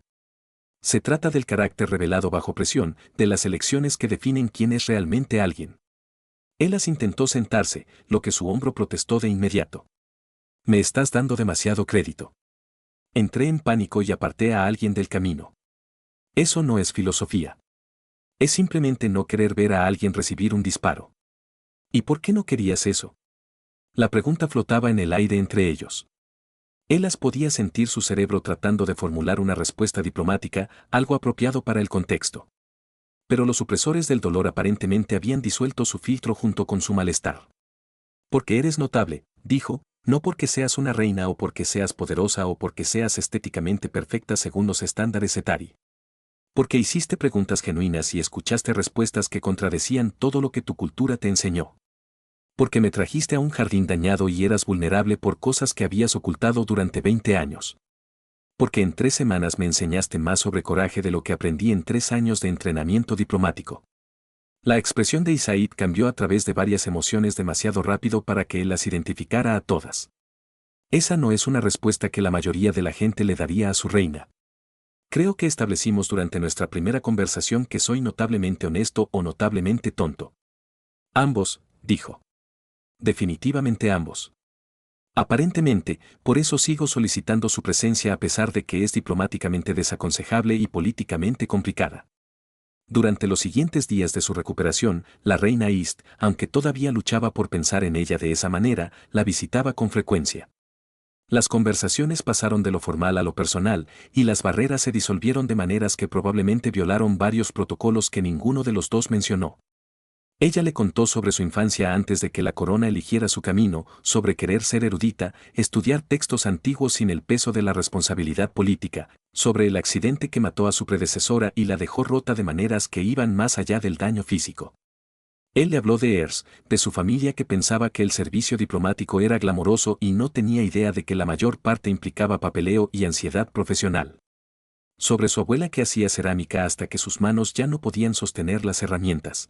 Se trata del carácter revelado bajo presión, de las elecciones que definen quién es realmente alguien. Elas intentó sentarse, lo que su hombro protestó de inmediato. Me estás dando demasiado crédito. Entré en pánico y aparté a alguien del camino. Eso no es filosofía. Es simplemente no querer ver a alguien recibir un disparo. ¿Y por qué no querías eso? La pregunta flotaba en el aire entre ellos. Elas podía sentir su cerebro tratando de formular una respuesta diplomática, algo apropiado para el contexto. Pero los supresores del dolor aparentemente habían disuelto su filtro junto con su malestar. Porque eres notable, dijo, no porque seas una reina o porque seas poderosa o porque seas estéticamente perfecta según los estándares etari. Porque hiciste preguntas genuinas y escuchaste respuestas que contradecían todo lo que tu cultura te enseñó. Porque me trajiste a un jardín dañado y eras vulnerable por cosas que habías ocultado durante 20 años. Porque en 3 semanas me enseñaste más sobre coraje de lo que aprendí en 3 años de entrenamiento diplomático. La expresión de Isaid cambió a través de varias emociones demasiado rápido para que él las identificara a todas. Esa no es una respuesta que la mayoría de la gente le daría a su reina. Creo que establecimos durante nuestra primera conversación que soy notablemente honesto o notablemente tonto. Ambos, dijo. Definitivamente ambos. Aparentemente, por eso sigo solicitando su presencia a pesar de que es diplomáticamente desaconsejable y políticamente complicada. Durante los siguientes días de su recuperación, la reina East, aunque todavía luchaba por pensar en ella de esa manera, la visitaba con frecuencia. Las conversaciones pasaron de lo formal a lo personal, y las barreras se disolvieron de maneras que probablemente violaron varios protocolos que ninguno de los dos mencionó. Ella le contó sobre su infancia antes de que la corona eligiera su camino, sobre querer ser erudita, estudiar textos antiguos sin el peso de la responsabilidad política, sobre el accidente que mató a su predecesora y la dejó rota de maneras que iban más allá del daño físico. Él le habló de Ers, de su familia que pensaba que el servicio diplomático era glamoroso y no tenía idea de que la mayor parte implicaba papeleo y ansiedad profesional. Sobre su abuela que hacía cerámica hasta que sus manos ya no podían sostener las herramientas.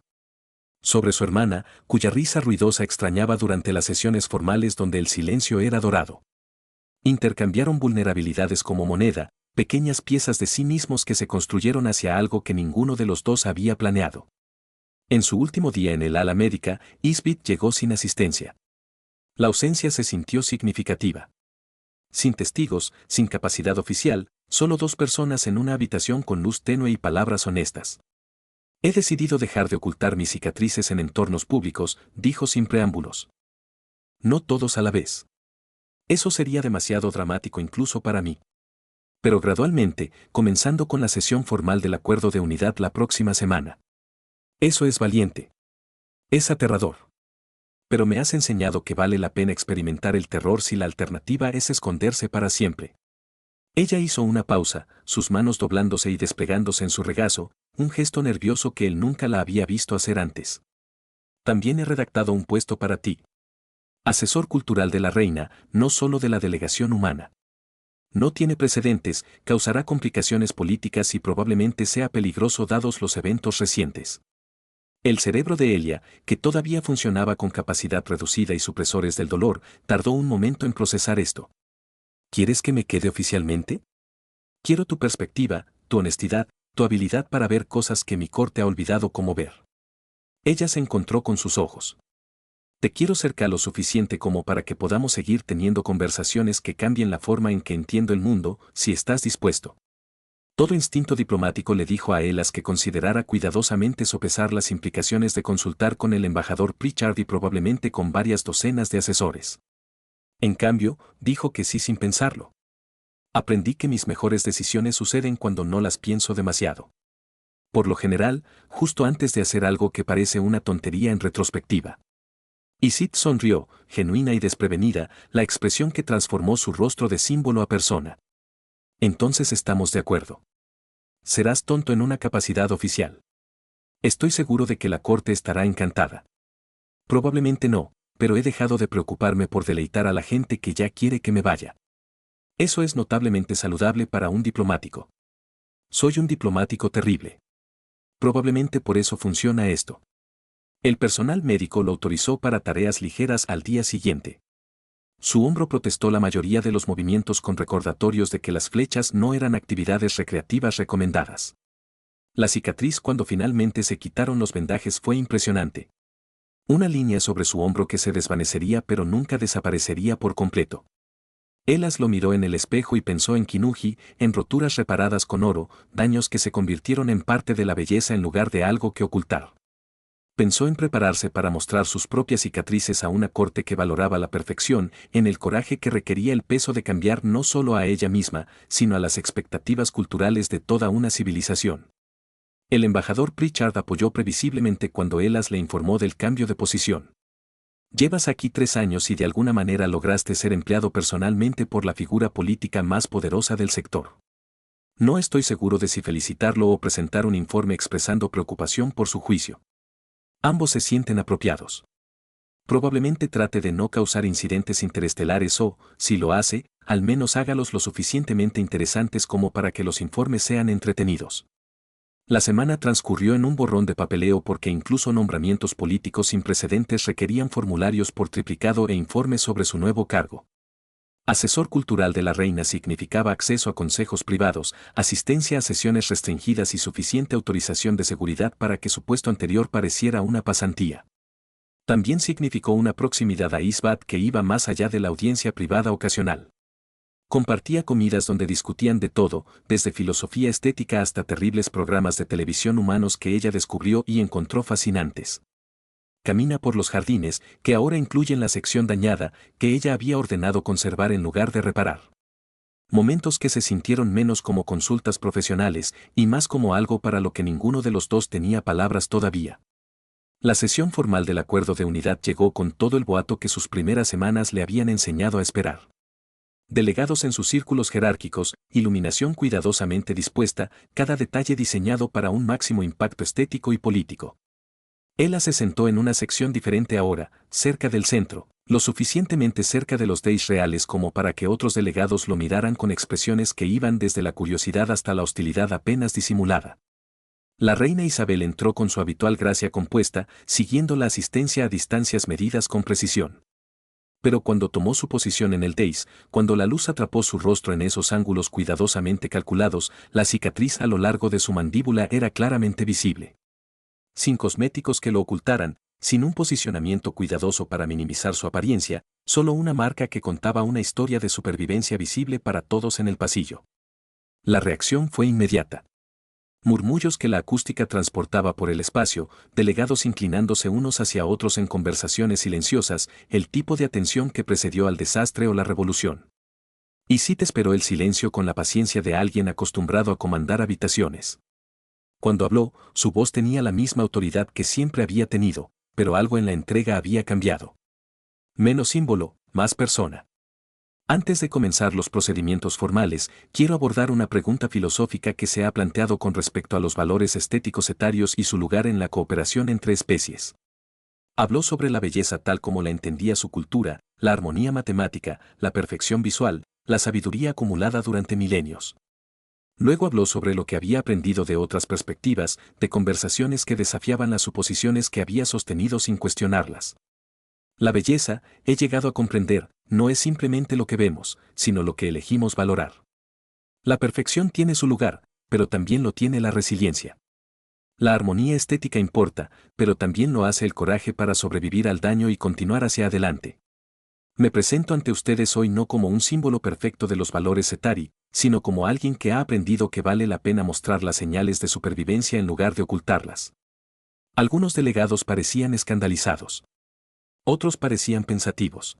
Sobre su hermana, cuya risa ruidosa extrañaba durante las sesiones formales donde el silencio era dorado. Intercambiaron vulnerabilidades como moneda, pequeñas piezas de sí mismos que se construyeron hacia algo que ninguno de los dos había planeado. En su último día en el ala médica, Isbit llegó sin asistencia. La ausencia se sintió significativa. Sin testigos, sin capacidad oficial, solo 2 personas en una habitación con luz tenue y palabras honestas. He decidido dejar de ocultar mis cicatrices en entornos públicos, dijo sin preámbulos. No todos a la vez. Eso sería demasiado dramático incluso para mí. Pero gradualmente, comenzando con la sesión formal del acuerdo de unidad la próxima semana. Eso es valiente. Es aterrador. Pero me has enseñado que vale la pena experimentar el terror si la alternativa es esconderse para siempre. Ella hizo una pausa, sus manos doblándose y desplegándose en su regazo, un gesto nervioso que él nunca la había visto hacer antes. También he redactado un puesto para ti. Asesor cultural de la reina, no solo de la delegación humana. No tiene precedentes, causará complicaciones políticas y probablemente sea peligroso dados los eventos recientes. El cerebro de Elia, que todavía funcionaba con capacidad reducida y supresores del dolor, tardó un momento en procesar esto. ¿Quieres que me quede oficialmente? Quiero tu perspectiva, tu honestidad, tu habilidad para ver cosas que mi corte ha olvidado cómo ver. Ella se encontró con sus ojos. Te quiero cerca lo suficiente como para que podamos seguir teniendo conversaciones que cambien la forma en que entiendo el mundo, si estás dispuesto. Todo instinto diplomático le dijo a Elas que considerara cuidadosamente sopesar las implicaciones de consultar con el embajador Pritchard y probablemente con varias docenas de asesores. En cambio, dijo que sí sin pensarlo. Aprendí que mis mejores decisiones suceden cuando no las pienso demasiado. Por lo general, justo antes de hacer algo que parece una tontería en retrospectiva. Y Sid sonrió, genuina y desprevenida, la expresión que transformó su rostro de símbolo a persona. Entonces estamos de acuerdo. Serás tonto en una capacidad oficial. Estoy seguro de que la corte estará encantada. Probablemente no, pero he dejado de preocuparme por deleitar a la gente que ya quiere que me vaya. Eso es notablemente saludable para un diplomático. Soy un diplomático terrible. Probablemente por eso funciona esto. El personal médico lo autorizó para tareas ligeras al día siguiente. Su hombro protestó la mayoría de los movimientos con recordatorios de que las flechas no eran actividades recreativas recomendadas. La cicatriz cuando finalmente se quitaron los vendajes fue impresionante. Una línea sobre su hombro que se desvanecería pero nunca desaparecería por completo. Elas lo miró en el espejo y pensó en Kinuji, en roturas reparadas con oro, daños que se convirtieron en parte de la belleza en lugar de algo que ocultar. Pensó en prepararse para mostrar sus propias cicatrices a una corte que valoraba la perfección, en el coraje que requería el peso de cambiar no solo a ella misma, sino a las expectativas culturales de toda una civilización. El embajador Pritchard apoyó previsiblemente cuando Elas le informó del cambio de posición. Llevas aquí 3 años y de alguna manera lograste ser empleado personalmente por la figura política más poderosa del sector. No estoy seguro de si felicitarlo o presentar un informe expresando preocupación por su juicio. Ambos se sienten apropiados. Probablemente trate de no causar incidentes interestelares o, si lo hace, al menos hágalos lo suficientemente interesantes como para que los informes sean entretenidos. La semana transcurrió en un borrón de papeleo porque incluso nombramientos políticos sin precedentes requerían formularios por triplicado e informes sobre su nuevo cargo. Asesor cultural de la reina significaba acceso a consejos privados, asistencia a sesiones restringidas y suficiente autorización de seguridad para que su puesto anterior pareciera una pasantía. También significó una proximidad a Isbat que iba más allá de la audiencia privada ocasional. Compartía comidas donde discutían de todo, desde filosofía estética hasta terribles programas de televisión humanos que ella descubrió y encontró fascinantes. Camina por los jardines, que ahora incluyen la sección dañada, que ella había ordenado conservar en lugar de reparar. Momentos que se sintieron menos como consultas profesionales y más como algo para lo que ninguno de los dos tenía palabras todavía. La sesión formal del acuerdo de unidad llegó con todo el boato que sus primeras semanas le habían enseñado a esperar. Delegados en sus círculos jerárquicos, iluminación cuidadosamente dispuesta, cada detalle diseñado para un máximo impacto estético y político. Ella se sentó en una sección diferente ahora, cerca del centro, lo suficientemente cerca de los Days reales como para que otros delegados lo miraran con expresiones que iban desde la curiosidad hasta la hostilidad apenas disimulada. La reina Isabel entró con su habitual gracia compuesta, siguiendo la asistencia a distancias medidas con precisión. Pero cuando tomó su posición en el dais, cuando la luz atrapó su rostro en esos ángulos cuidadosamente calculados, la cicatriz a lo largo de su mandíbula era claramente visible. Sin cosméticos que lo ocultaran, sin un posicionamiento cuidadoso para minimizar su apariencia, solo una marca que contaba una historia de supervivencia visible para todos en el pasillo. La reacción fue inmediata. Murmullos que la acústica transportaba por el espacio, delegados inclinándose unos hacia otros en conversaciones silenciosas, el tipo de atención que precedió al desastre o la revolución. Y Sid esperó el silencio con la paciencia de alguien acostumbrado a comandar habitaciones. Cuando habló, su voz tenía la misma autoridad que siempre había tenido, pero algo en la entrega había cambiado. Menos símbolo, más persona. Antes de comenzar los procedimientos formales, quiero abordar una pregunta filosófica que se ha planteado con respecto a los valores estéticos etarios y su lugar en la cooperación entre especies. Habló sobre la belleza tal como la entendía su cultura, la armonía matemática, la perfección visual, la sabiduría acumulada durante milenios. Luego habló sobre lo que había aprendido de otras perspectivas, de conversaciones que desafiaban las suposiciones que había sostenido sin cuestionarlas. La belleza, he llegado a comprender, no es simplemente lo que vemos, sino lo que elegimos valorar. La perfección tiene su lugar, pero también lo tiene la resiliencia. La armonía estética importa, pero también lo hace el coraje para sobrevivir al daño y continuar hacia adelante. Me presento ante ustedes hoy no como un símbolo perfecto de los valores etari, sino como alguien que ha aprendido que vale la pena mostrar las señales de supervivencia en lugar de ocultarlas. Algunos delegados parecían escandalizados. Otros parecían pensativos.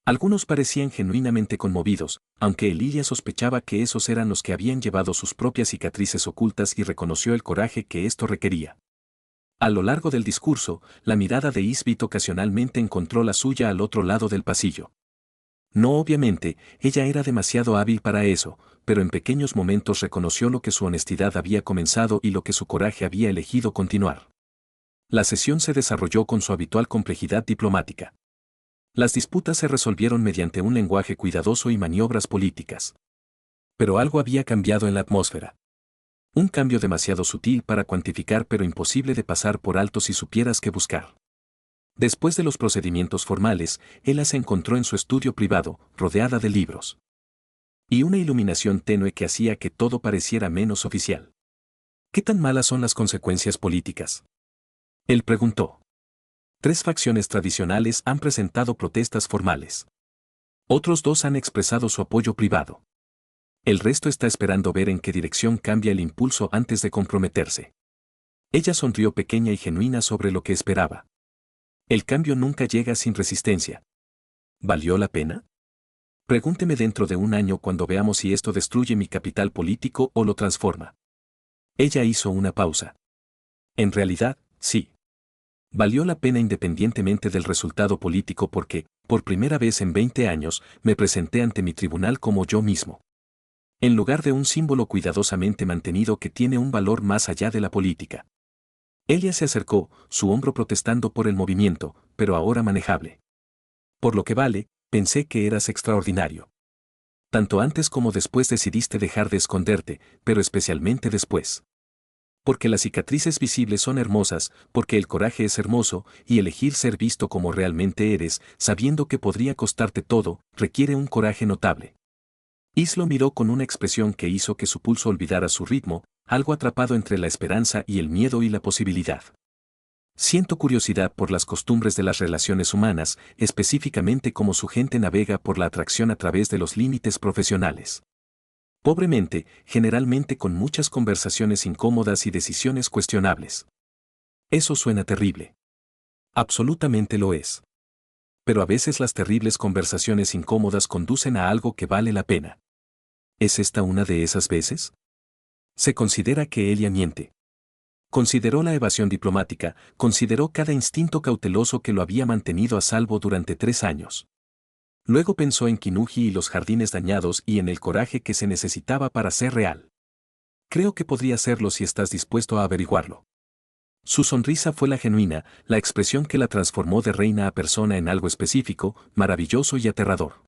Algunos parecían genuinamente conmovidos, aunque Emilia sospechaba que esos eran los que habían llevado sus propias cicatrices ocultas y reconoció el coraje que esto requería. A lo largo del discurso, la mirada de Isbit ocasionalmente encontró la suya al otro lado del pasillo. No obviamente, ella era demasiado hábil para eso, pero en pequeños momentos reconoció lo que su honestidad había comenzado y lo que su coraje había elegido continuar. La sesión se desarrolló con su habitual complejidad diplomática. Las disputas se resolvieron mediante un lenguaje cuidadoso y maniobras políticas. Pero algo había cambiado en la atmósfera. Un cambio demasiado sutil para cuantificar pero imposible de pasar por alto si supieras qué buscar. Después de los procedimientos formales, ella se encontró en su estudio privado, rodeada de libros. Y una iluminación tenue que hacía que todo pareciera menos oficial. ¿Qué tan malas son las consecuencias políticas? Él preguntó. 3 facciones tradicionales han presentado protestas formales. Otros dos han expresado su apoyo privado. El resto está esperando ver en qué dirección cambia el impulso antes de comprometerse. Ella sonrió pequeña y genuina sobre lo que esperaba. El cambio nunca llega sin resistencia. ¿Valió la pena? Pregúnteme dentro de un año cuando veamos si esto destruye mi capital político o lo transforma. Ella hizo una pausa. En realidad, sí. Valió la pena independientemente del resultado político porque, por primera vez en 20 años, me presenté ante mi tribunal como yo mismo. En lugar de un símbolo cuidadosamente mantenido que tiene un valor más allá de la política. Ella se acercó, su hombro protestando por el movimiento, pero ahora manejable. Por lo que vale, pensé que eras extraordinario. Tanto antes como después decidiste dejar de esconderte, pero especialmente después. Porque las cicatrices visibles son hermosas, porque el coraje es hermoso, y elegir ser visto como realmente eres, sabiendo que podría costarte todo, requiere un coraje notable. Is lo miró con una expresión que hizo que su pulso olvidara su ritmo, algo atrapado entre la esperanza y el miedo y la posibilidad. Siento curiosidad por las costumbres de las relaciones humanas, específicamente cómo su gente navega por la atracción a través de los límites profesionales. Pobremente, generalmente con muchas conversaciones incómodas y decisiones cuestionables. Eso suena terrible. Absolutamente lo es. Pero a veces las terribles conversaciones incómodas conducen a algo que vale la pena. ¿Es esta una de esas veces? Se considera que ella miente. Consideró la evasión diplomática, consideró cada instinto cauteloso que lo había mantenido a salvo durante 3 años. Luego pensó en Kinuji y los jardines dañados y en el coraje que se necesitaba para ser real. Creo que podría serlo si estás dispuesto a averiguarlo. Su sonrisa fue la genuina, la expresión que la transformó de reina a persona en algo específico, maravilloso y aterrador.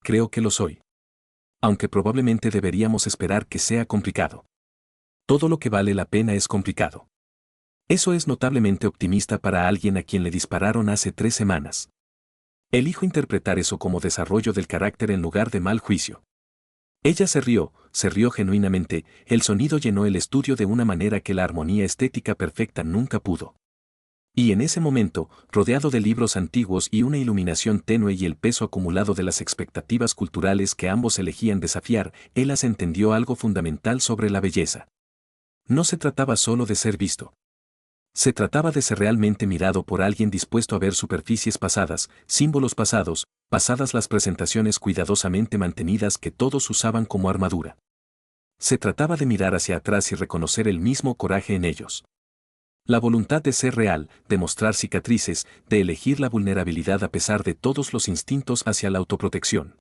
Creo que lo soy. Aunque probablemente deberíamos esperar que sea complicado. Todo lo que vale la pena es complicado. Eso es notablemente optimista para alguien a quien le dispararon hace 3 semanas. Elijo interpretar eso como desarrollo del carácter en lugar de mal juicio. Ella se rió genuinamente, el sonido llenó el estudio de una manera que la armonía estética perfecta nunca pudo. Y en ese momento, rodeado de libros antiguos y una iluminación tenue y el peso acumulado de las expectativas culturales que ambos elegían desafiar, Elas entendió algo fundamental sobre la belleza. No se trataba solo de ser visto. Se trataba de ser realmente mirado por alguien dispuesto a ver superficies pasadas, símbolos pasados, pasadas las presentaciones cuidadosamente mantenidas que todos usaban como armadura. Se trataba de mirar hacia atrás y reconocer el mismo coraje en ellos. La voluntad de ser real, de mostrar cicatrices, de elegir la vulnerabilidad a pesar de todos los instintos hacia la autoprotección.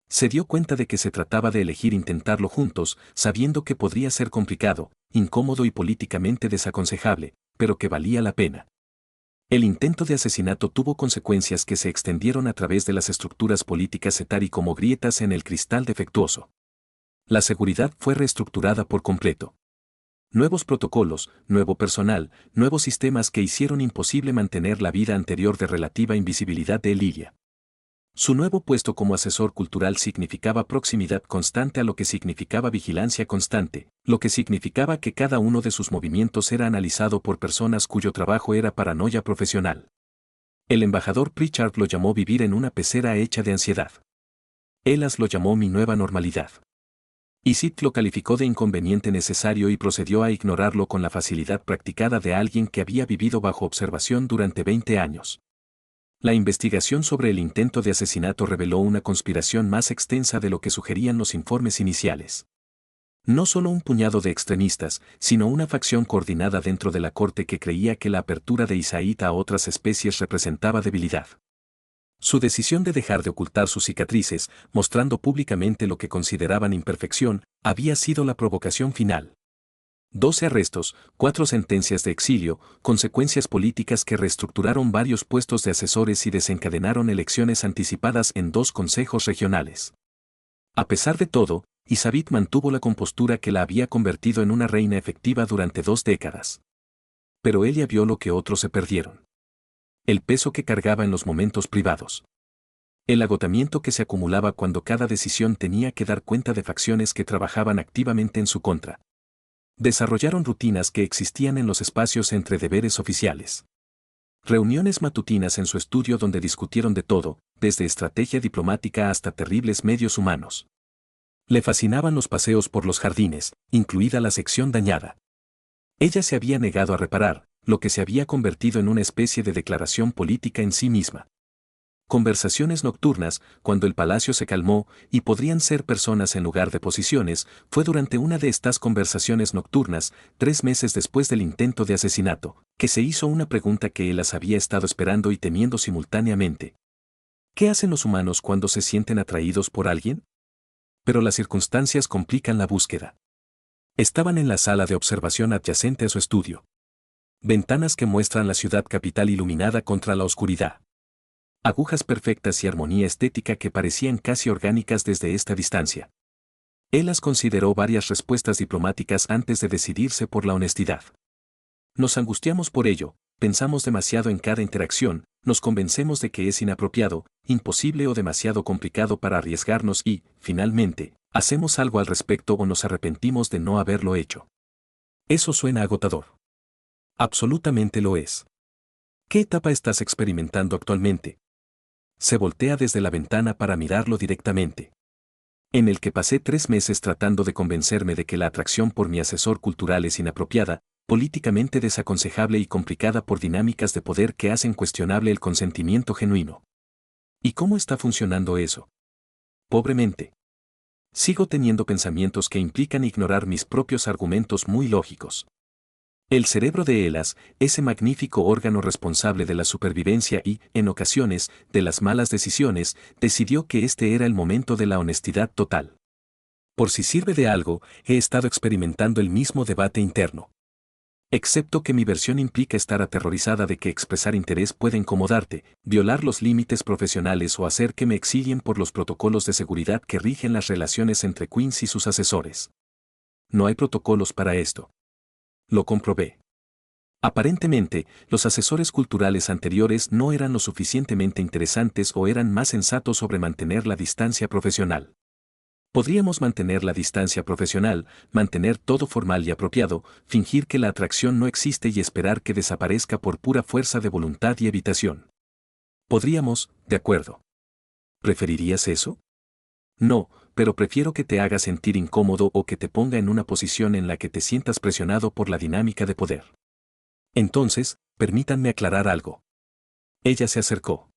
Se dio cuenta de que se trataba de elegir intentarlo juntos, sabiendo que podría ser complicado, incómodo y políticamente desaconsejable, pero que valía la pena. El intento de asesinato tuvo consecuencias que se extendieron a través de las estructuras políticas etari como grietas en el cristal defectuoso. La seguridad fue reestructurada por completo. Nuevos protocolos, nuevo personal, nuevos sistemas que hicieron imposible mantener la vida anterior de relativa invisibilidad de Lilia. Su nuevo puesto como asesor cultural significaba proximidad constante a lo que significaba vigilancia constante, lo que significaba que cada uno de sus movimientos era analizado por personas cuyo trabajo era paranoia profesional. El embajador Pritchard lo llamó vivir en una pecera hecha de ansiedad. Elas lo llamó mi nueva normalidad. Isit lo calificó de inconveniente necesario y procedió a ignorarlo con la facilidad practicada de alguien que había vivido bajo observación durante 20 años. La investigación sobre el intento de asesinato reveló una conspiración más extensa de lo que sugerían los informes iniciales. No solo un puñado de extremistas, sino una facción coordinada dentro de la corte que creía que la apertura de Isaíta a otras especies representaba debilidad. Su decisión de dejar de ocultar sus cicatrices, mostrando públicamente lo que consideraban imperfección, había sido la provocación final. 12 arrestos, 4 sentencias de exilio, consecuencias políticas que reestructuraron varios puestos de asesores y desencadenaron elecciones anticipadas en 2 consejos regionales. A pesar de todo, Isabit mantuvo la compostura que la había convertido en una reina efectiva durante 2 décadas. Pero ella vio lo que otros se perdieron. El peso que cargaba en los momentos privados. El agotamiento que se acumulaba cuando cada decisión tenía que dar cuenta de facciones que trabajaban activamente en su contra. Desarrollaron rutinas que existían en los espacios entre deberes oficiales. Reuniones matutinas en su estudio donde discutieron de todo, desde estrategia diplomática hasta terribles medios humanos. Le fascinaban los paseos por los jardines, incluida la sección dañada. Ella se había negado a reparar, lo que se había convertido en una especie de declaración política en sí misma. Conversaciones nocturnas, cuando el palacio se calmó, y podrían ser personas en lugar de posiciones, fue durante una de estas conversaciones nocturnas, 3 meses después del intento de asesinato, que se hizo una pregunta que Elas había estado esperando y temiendo simultáneamente. ¿Qué hacen los humanos cuando se sienten atraídos por alguien? Pero las circunstancias complican la búsqueda. Estaban en la sala de observación adyacente a su estudio. Ventanas que muestran la ciudad capital iluminada contra la oscuridad. Agujas perfectas y armonía estética que parecían casi orgánicas desde esta distancia. Elas consideró varias respuestas diplomáticas antes de decidirse por la honestidad. Nos angustiamos por ello, pensamos demasiado en cada interacción, nos convencemos de que es inapropiado, imposible o demasiado complicado para arriesgarnos y, finalmente, hacemos algo al respecto o nos arrepentimos de no haberlo hecho. Eso suena agotador. Absolutamente lo es. ¿Qué etapa estás experimentando actualmente? Se voltea desde la ventana para mirarlo directamente. En el que pasé 3 meses tratando de convencerme de que la atracción por mi asesor cultural es inapropiada, políticamente desaconsejable y complicada por dinámicas de poder que hacen cuestionable el consentimiento genuino. ¿Y cómo está funcionando eso? Pobremente. Sigo teniendo pensamientos que implican ignorar mis propios argumentos muy lógicos. El cerebro de Elas, ese magnífico órgano responsable de la supervivencia y, en ocasiones, de las malas decisiones, decidió que este era el momento de la honestidad total. Por si sirve de algo, he estado experimentando el mismo debate interno. Excepto que mi versión implica estar aterrorizada de que expresar interés puede incomodarte, violar los límites profesionales o hacer que me exilien por los protocolos de seguridad que rigen las relaciones entre Queens y sus asesores. No hay protocolos para esto. Lo comprobé. Aparentemente, los asesores culturales anteriores no eran lo suficientemente interesantes o eran más sensatos sobre mantener la distancia profesional. Podríamos mantener la distancia profesional, mantener todo formal y apropiado, fingir que la atracción no existe y esperar que desaparezca por pura fuerza de voluntad y evitación. Podríamos, de acuerdo. ¿Preferirías eso? No, pero prefiero que te haga sentir incómodo o que te ponga en una posición en la que te sientas presionado por la dinámica de poder. Entonces, permítanme aclarar algo. Ella se acercó.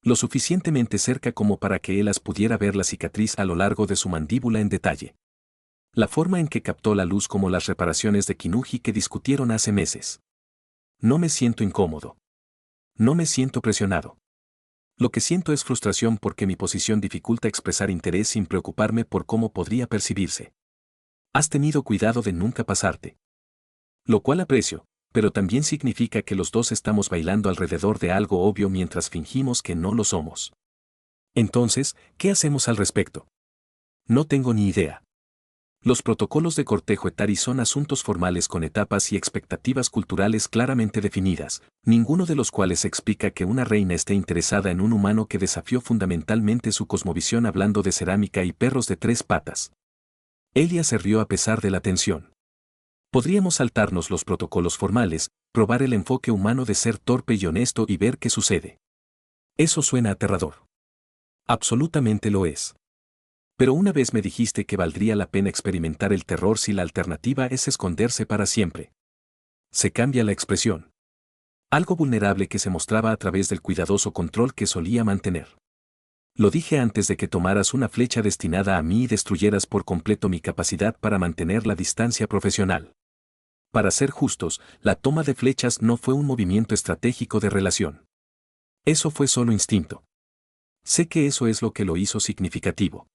Lo suficientemente cerca como para que Elas pudiera ver la cicatriz a lo largo de su mandíbula en detalle. La forma en que captó la luz como las reparaciones de Kinuji que discutieron hace meses. No me siento incómodo. No me siento presionado. Lo que siento es frustración porque mi posición dificulta expresar interés sin preocuparme por cómo podría percibirse. Has tenido cuidado de nunca pasarte. Lo cual aprecio, pero también significa que los dos estamos bailando alrededor de algo obvio mientras fingimos que no lo somos. Entonces, ¿qué hacemos al respecto? No tengo ni idea. Los protocolos de cortejo etari son asuntos formales con etapas y expectativas culturales claramente definidas, ninguno de los cuales explica que una reina esté interesada en un humano que desafió fundamentalmente su cosmovisión hablando de cerámica y perros de 3 patas. Elia se rió a pesar de la tensión. Podríamos saltarnos los protocolos formales, probar el enfoque humano de ser torpe y honesto y ver qué sucede. Eso suena aterrador. Absolutamente lo es. Pero una vez me dijiste que valdría la pena experimentar el terror si la alternativa es esconderse para siempre. Se cambia la expresión. Algo vulnerable que se mostraba a través del cuidadoso control que solía mantener. Lo dije antes de que tomaras una flecha destinada a mí y destruyeras por completo mi capacidad para mantener la distancia profesional. Para ser justos, la toma de flechas no fue un movimiento estratégico de relación. Eso fue solo instinto. Sé que eso es lo que lo hizo significativo.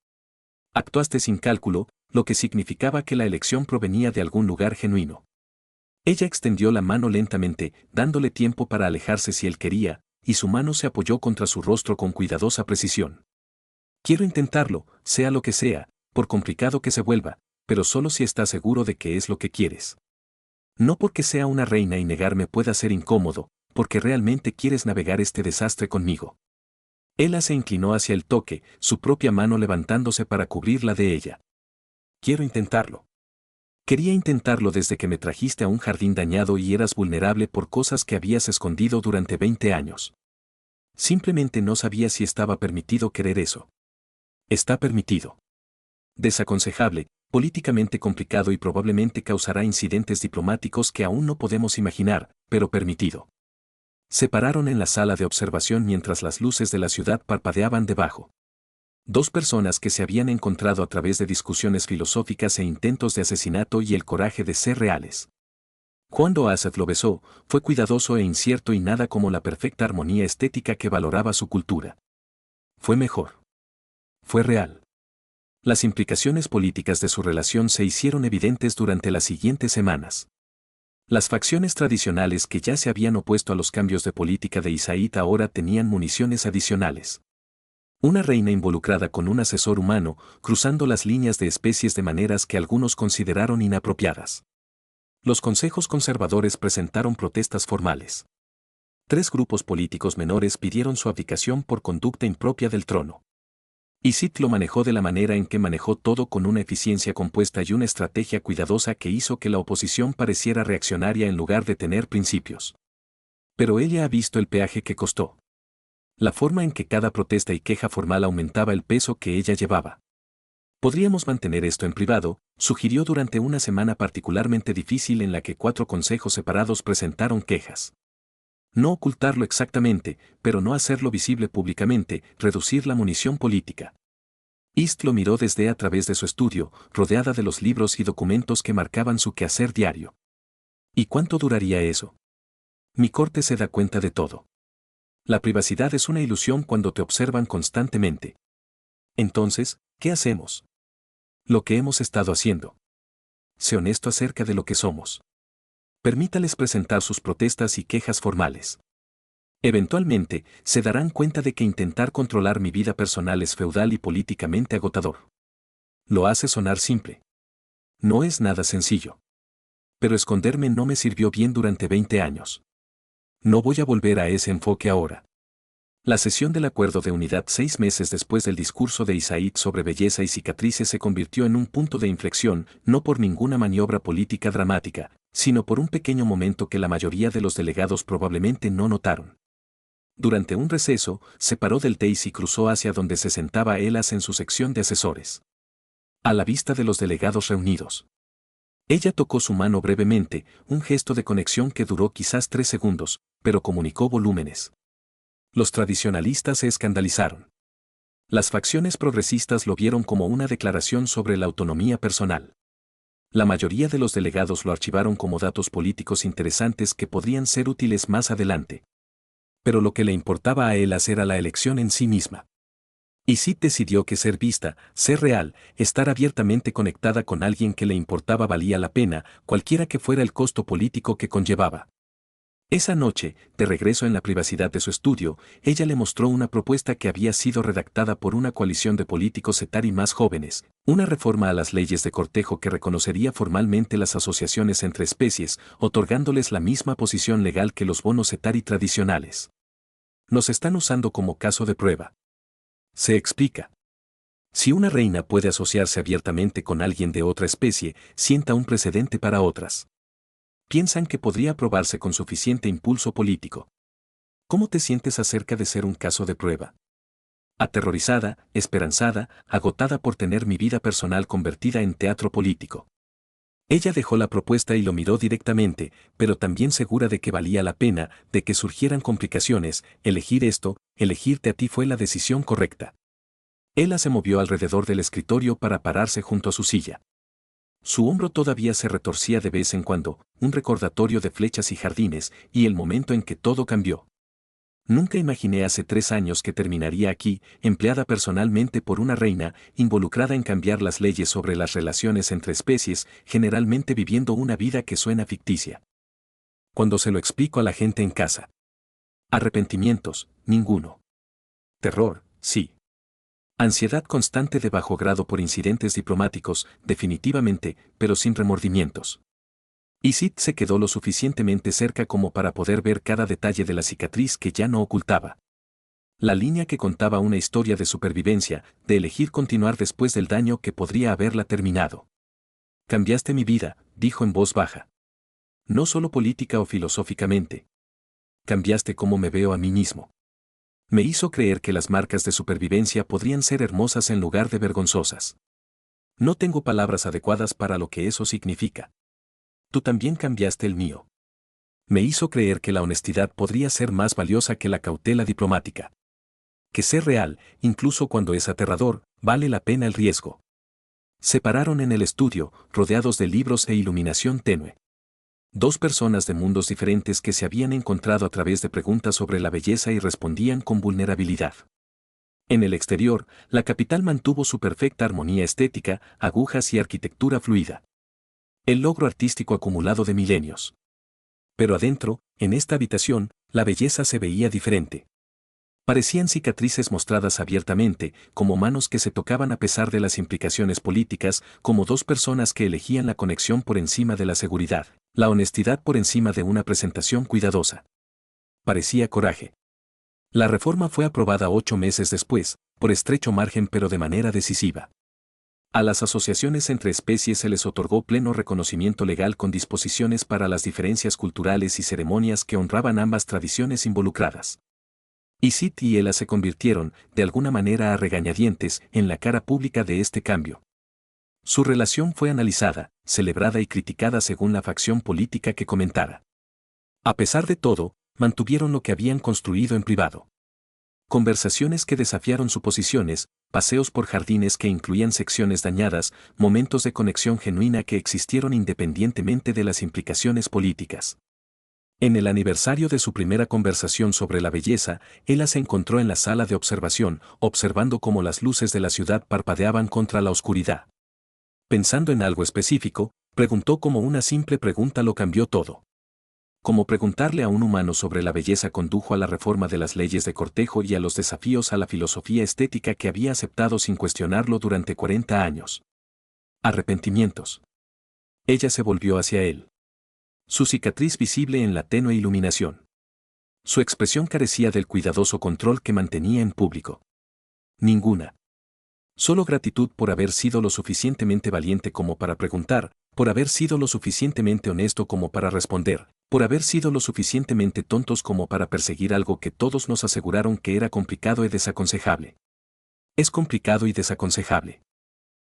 Actuaste sin cálculo, lo que significaba que la elección provenía de algún lugar genuino. Ella extendió la mano lentamente, dándole tiempo para alejarse si él quería, y su mano se apoyó contra su rostro con cuidadosa precisión. Quiero intentarlo, sea lo que sea, por complicado que se vuelva, pero solo si estás seguro de que es lo que quieres. No porque sea una reina y negarme pueda ser incómodo, porque realmente quieres navegar este desastre conmigo. Ella se inclinó hacia el toque, su propia mano levantándose para cubrirla de ella. Quiero intentarlo. Quería intentarlo desde que me trajiste a un jardín dañado y eras vulnerable por cosas que habías escondido durante 20 años. Simplemente no sabía si estaba permitido querer eso. Está permitido. Desaconsejable, políticamente complicado y probablemente causará incidentes diplomáticos que aún no podemos imaginar, pero permitido. Se pararon en la sala de observación mientras las luces de la ciudad parpadeaban debajo. Dos personas que se habían encontrado a través de discusiones filosóficas e intentos de asesinato y el coraje de ser reales. Cuando Asaf lo besó, fue cuidadoso e incierto y nada como la perfecta armonía estética que valoraba su cultura. Fue mejor. Fue real. Las implicaciones políticas de su relación se hicieron evidentes durante las siguientes semanas. Las facciones tradicionales que ya se habían opuesto a los cambios de política de Isaíd ahora tenían municiones adicionales. Una reina involucrada con un asesor humano, cruzando las líneas de especies de maneras que algunos consideraron inapropiadas. Los consejos conservadores presentaron protestas formales. 3 grupos políticos menores pidieron su abdicación por conducta impropia del trono. Isid lo manejó de la manera en que manejó todo, con una eficiencia compuesta y una estrategia cuidadosa que hizo que la oposición pareciera reaccionaria en lugar de tener principios. Pero ella ha visto el peaje que costó. La forma en que cada protesta y queja formal aumentaba el peso que ella llevaba. Podríamos mantener esto en privado, sugirió durante una semana particularmente difícil en la que 4 consejos separados presentaron quejas. No ocultarlo exactamente, pero no hacerlo visible públicamente, reducir la munición política. East lo miró desde a través de su estudio, rodeada de los libros y documentos que marcaban su quehacer diario. ¿Y cuánto duraría eso? Mi corte se da cuenta de todo. La privacidad es una ilusión cuando te observan constantemente. Entonces, ¿qué hacemos? Lo que hemos estado haciendo. Sé honesto acerca de lo que somos. Permítales presentar sus protestas y quejas formales. Eventualmente, se darán cuenta de que intentar controlar mi vida personal es feudal y políticamente agotador. Lo hace sonar simple. No es nada sencillo. Pero esconderme no me sirvió bien durante 20 años. No voy a volver a ese enfoque ahora. La sesión del Acuerdo de Unidad 6 meses después del discurso de Isaíd sobre belleza y cicatrices se convirtió en un punto de inflexión, no por ninguna maniobra política dramática, sino por un pequeño momento que la mayoría de los delegados probablemente no notaron. Durante un receso, se paró del Teis y cruzó hacia donde se sentaba Elas en su sección de asesores. A la vista de los delegados reunidos. Ella tocó su mano brevemente, un gesto de conexión que duró quizás 3 segundos, pero comunicó volúmenes. Los tradicionalistas se escandalizaron. Las facciones progresistas lo vieron como una declaración sobre la autonomía personal. La mayoría de los delegados lo archivaron como datos políticos interesantes que podrían ser útiles más adelante. Pero lo que le importaba a Elas era la elección en sí misma. Isid decidió que ser vista, ser real, estar abiertamente conectada con alguien que le importaba valía la pena, cualquiera que fuera el costo político que conllevaba. Esa noche, de regreso en la privacidad de su estudio, ella le mostró una propuesta que había sido redactada por una coalición de políticos Etari más jóvenes, una reforma a las leyes de cortejo que reconocería formalmente las asociaciones entre especies, otorgándoles la misma posición legal que los bonos Etari tradicionales. Nos están usando como caso de prueba. Se explica. Si una reina puede asociarse abiertamente con alguien de otra especie, sienta un precedente para otras. Piensan que podría aprobarse con suficiente impulso político. ¿Cómo te sientes acerca de ser un caso de prueba? Aterrorizada, esperanzada, agotada por tener mi vida personal convertida en teatro político. Ella dejó la propuesta y lo miró directamente, pero también segura de que valía la pena, de que surgieran complicaciones. Elegir esto, elegirte a ti fue la decisión correcta. Ella se movió alrededor del escritorio para pararse junto a su silla. Su hombro todavía se retorcía de vez en cuando, un recordatorio de flechas y jardines, y el momento en que todo cambió. Nunca imaginé hace 3 años que terminaría aquí, empleada personalmente por una reina, involucrada en cambiar las leyes sobre las relaciones entre especies, generalmente viviendo una vida que suena ficticia. Cuando se lo explico a la gente en casa. Arrepentimientos, ninguno. Terror, sí. Ansiedad constante de bajo grado por incidentes diplomáticos, definitivamente, pero sin remordimientos. Isid se quedó lo suficientemente cerca como para poder ver cada detalle de la cicatriz que ya no ocultaba. La línea que contaba una historia de supervivencia, de elegir continuar después del daño que podría haberla terminado. Cambiaste mi vida, dijo en voz baja. No solo política o filosóficamente. Cambiaste cómo me veo a mí mismo. Me hizo creer que las marcas de supervivencia podrían ser hermosas en lugar de vergonzosas. No tengo palabras adecuadas para lo que eso significa. Tú también cambiaste el mío. Me hizo creer que la honestidad podría ser más valiosa que la cautela diplomática. Que ser real, incluso cuando es aterrador, vale la pena el riesgo. Se pararon en el estudio, rodeados de libros e iluminación tenue. Dos personas de mundos diferentes que se habían encontrado a través de preguntas sobre la belleza y respondían con vulnerabilidad. En el exterior, la capital mantuvo su perfecta armonía estética, agujas y arquitectura fluida. El logro artístico acumulado de milenios. Pero adentro, en esta habitación, la belleza se veía diferente. Parecían cicatrices mostradas abiertamente, como manos que se tocaban a pesar de las implicaciones políticas, como dos personas que elegían la conexión por encima de la seguridad, la honestidad por encima de una presentación cuidadosa. Parecía coraje. La reforma fue aprobada 8 meses después, por estrecho margen pero de manera decisiva. A las asociaciones entre especies se les otorgó pleno reconocimiento legal con disposiciones para las diferencias culturales y ceremonias que honraban ambas tradiciones involucradas. Y Sid y Ella se convirtieron, de alguna manera a regañadientes, en la cara pública de este cambio. Su relación fue analizada, celebrada y criticada según la facción política que comentara. A pesar de todo, mantuvieron lo que habían construido en privado. Conversaciones que desafiaron suposiciones, paseos por jardines que incluían secciones dañadas, momentos de conexión genuina que existieron independientemente de las implicaciones políticas. En el aniversario de su primera conversación sobre la belleza, Ella se encontró en la sala de observación, observando cómo las luces de la ciudad parpadeaban contra la oscuridad. Pensando en algo específico, preguntó cómo una simple pregunta lo cambió todo. Como preguntarle a un humano sobre la belleza condujo a la reforma de las leyes de cortejo y a los desafíos a la filosofía estética que había aceptado sin cuestionarlo durante 40 años. Arrepentimientos. Ella se volvió hacia él. Su cicatriz visible en la tenue iluminación. Su expresión carecía del cuidadoso control que mantenía en público. Ninguna. Solo gratitud por haber sido lo suficientemente valiente como para preguntar, por haber sido lo suficientemente honesto como para responder, por haber sido lo suficientemente tontos como para perseguir algo que todos nos aseguraron que era complicado y desaconsejable. Es complicado y desaconsejable.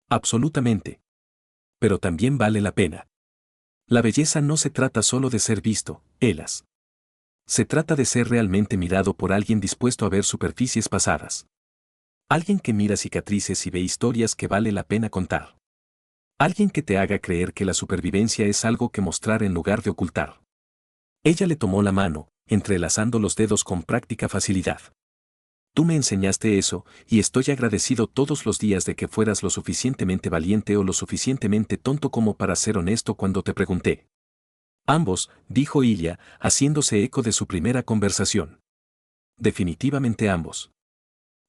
Absolutamente. Pero también vale la pena. La belleza no se trata solo de ser visto, Elas. Se trata de ser realmente mirado por alguien dispuesto a ver superficies pasadas. Alguien que mira cicatrices y ve historias que vale la pena contar. Alguien que te haga creer que la supervivencia es algo que mostrar en lugar de ocultar. Ella le tomó la mano, entrelazando los dedos con práctica facilidad. Tú me enseñaste eso, y estoy agradecido todos los días de que fueras lo suficientemente valiente o lo suficientemente tonto como para ser honesto cuando te pregunté. Ambos, dijo Ilya, haciéndose eco de su primera conversación. Definitivamente ambos.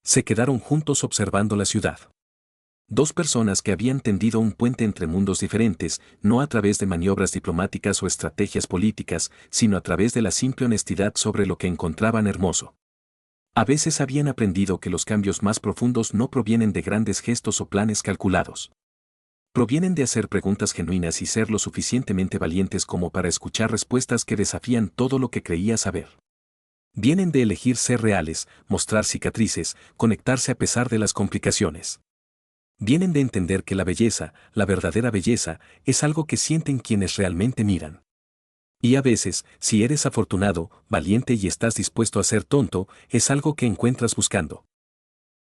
Se quedaron juntos observando la ciudad. Dos personas que habían tendido un puente entre mundos diferentes, no a través de maniobras diplomáticas o estrategias políticas, sino a través de la simple honestidad sobre lo que encontraban hermoso. A veces habían aprendido que los cambios más profundos no provienen de grandes gestos o planes calculados. Provienen de hacer preguntas genuinas y ser lo suficientemente valientes como para escuchar respuestas que desafían todo lo que creía saber. Vienen de elegir ser reales, mostrar cicatrices, conectarse a pesar de las complicaciones. Vienen de entender que la belleza, la verdadera belleza, es algo que sienten quienes realmente miran. Y a veces, si eres afortunado, valiente y estás dispuesto a ser tonto, es algo que encuentras buscando.